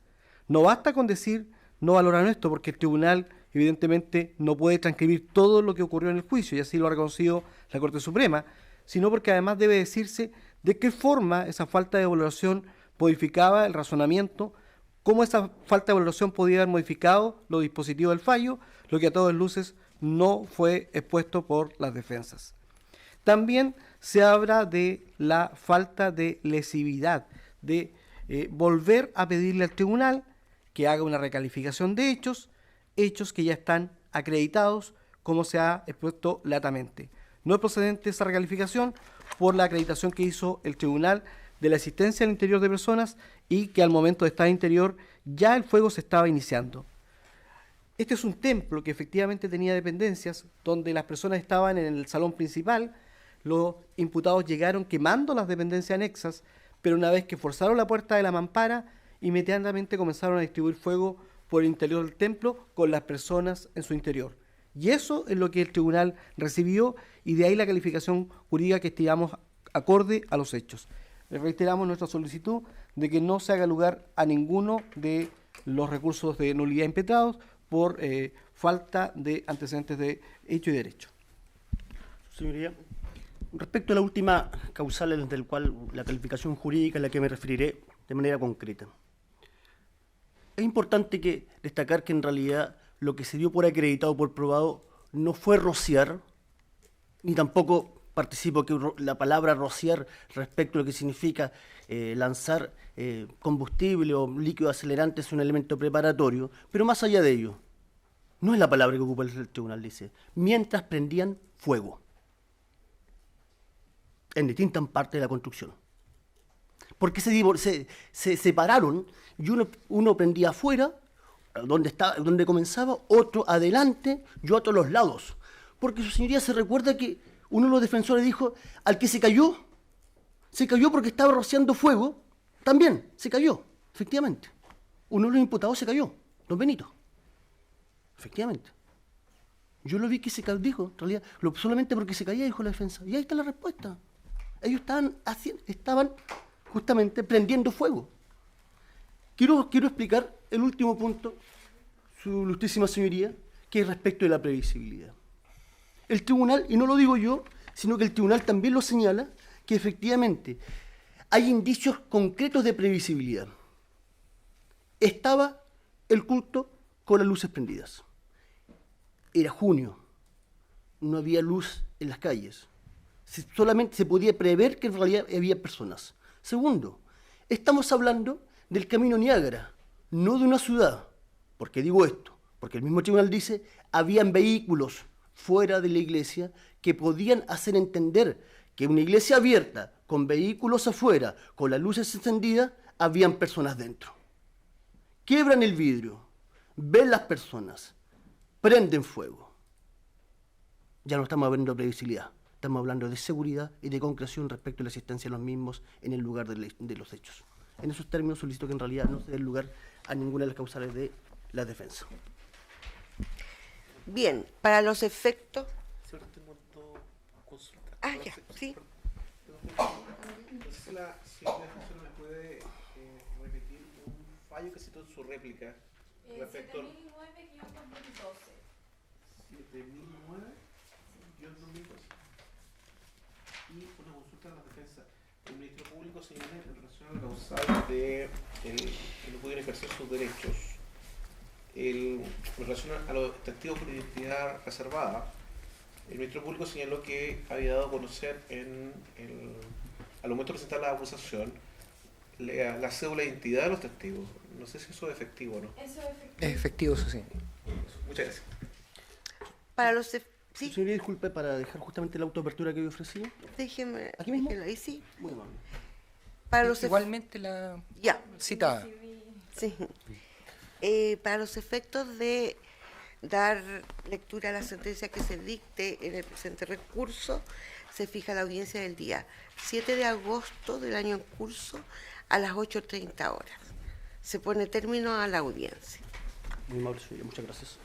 No basta con decir no valoran esto, porque el tribunal evidentemente no puede transcribir todo lo que ocurrió en el juicio, y así lo ha reconocido la Corte Suprema, sino porque además debe decirse de qué forma esa falta de valoración modificaba el razonamiento, cómo esa falta de valoración podía haber modificado los dispositivos del fallo, lo que a todas luces no fue expuesto por las defensas. También se habla de la falta de lesividad, de volver a pedirle al tribunal que haga una recalificación de hechos que ya están acreditados, como se ha expuesto latamente. No es procedente esa recalificación por la acreditación que hizo el tribunal de la existencia al interior de personas y que al momento de estar al interior ya el fuego se estaba iniciando. Este es un templo que efectivamente tenía dependencias, donde las personas estaban en el salón principal. Los imputados llegaron quemando las dependencias anexas, pero una vez que forzaron la puerta de la mampara, inmediatamente comenzaron a distribuir fuego por el interior del templo con las personas en su interior. Y eso es lo que el tribunal recibió, y de ahí la calificación jurídica que estimamos acorde a los hechos. Reiteramos nuestra solicitud de que no se haga lugar a ninguno de los recursos de nulidad impetrados por falta de antecedentes de hecho y derecho.
Señoría, respecto a la última causal del cual la calificación jurídica a la que me referiré de manera concreta, es importante destacar que en realidad lo que se dio por acreditado, por probado, no fue rociar, ni tampoco participo que la palabra rociar respecto a lo que significa lanzar combustible o líquido acelerante es un elemento preparatorio, pero más allá de ello, no es la palabra que ocupa el tribunal, dice, mientras prendían fuego en distintas partes de la construcción. Porque se separaron y uno prendía afuera, donde comenzaba, otro adelante y otro a los lados. Porque su señoría se recuerda que uno de los defensores dijo, al que se cayó porque estaba rociando fuego, también se cayó, efectivamente. Uno de los imputados se cayó, don Benito. Efectivamente. Yo lo vi que se cayó, dijo, en realidad, solamente porque se caía, dijo la defensa. Y ahí está la respuesta. Ellos estaban justamente prendiendo fuego. Quiero explicar el último punto, su ilustrísima señoría, que es respecto de la previsibilidad. El tribunal, y no lo digo yo, sino que el tribunal también lo señala, que efectivamente Hay indicios concretos de previsibilidad. Estaba el culto con las luces prendidas. Era junio, no había luz en las calles. Solamente se podía prever que en realidad había personas. Segundo, estamos hablando del Camino Niágara, no de una ciudad. ¿Por qué digo esto? Porque el mismo tribunal dice, habían vehículos fuera de la iglesia que podían hacer entender que una iglesia abierta, con vehículos afuera, con las luces encendidas, habían personas dentro. Quiebran el vidrio, ven las personas, prenden fuego. Ya no estamos hablando de previsibilidad, estamos hablando de seguridad y de concreción respecto a la existencia de los mismos en el lugar de los hechos. En esos términos solicito que en realidad no se dé lugar a ninguna de las causales de la defensa.
Bien, para los efectos...
Solo tengo dos consultas.
Ah, ya, sí.
No sé si la defensora me puede repetir un fallo que citó en su réplica respecto al 7009-2012. Y una consulta en la defensa. El Ministerio Público señala en relación a la causal de que no pudieron ejercer sus derechos. En relación a los testigos con identidad reservada, el Ministerio Público señaló que había dado a conocer al momento de presentar la acusación la cédula de identidad de los testigos. No sé si eso es efectivo o no.
Eso es
Es efectivo, eso sí.
Muchas gracias.
Para los... Sí,
Señoría, disculpe, para dejar justamente la autoapertura que yo ofrecí.
déjeme...
¿Aquí mismo?
déjelo ahí, sí.
Muy amable.
Para los
Igualmente la
Ya,
citada.
sí. Para los efectos de dar lectura a la sentencia que se dicte en el presente recurso, se fija la audiencia del día 7 de agosto del año en curso a las 8:30 horas. Se pone término a la audiencia.
Muy amable, señoría. Muchas gracias.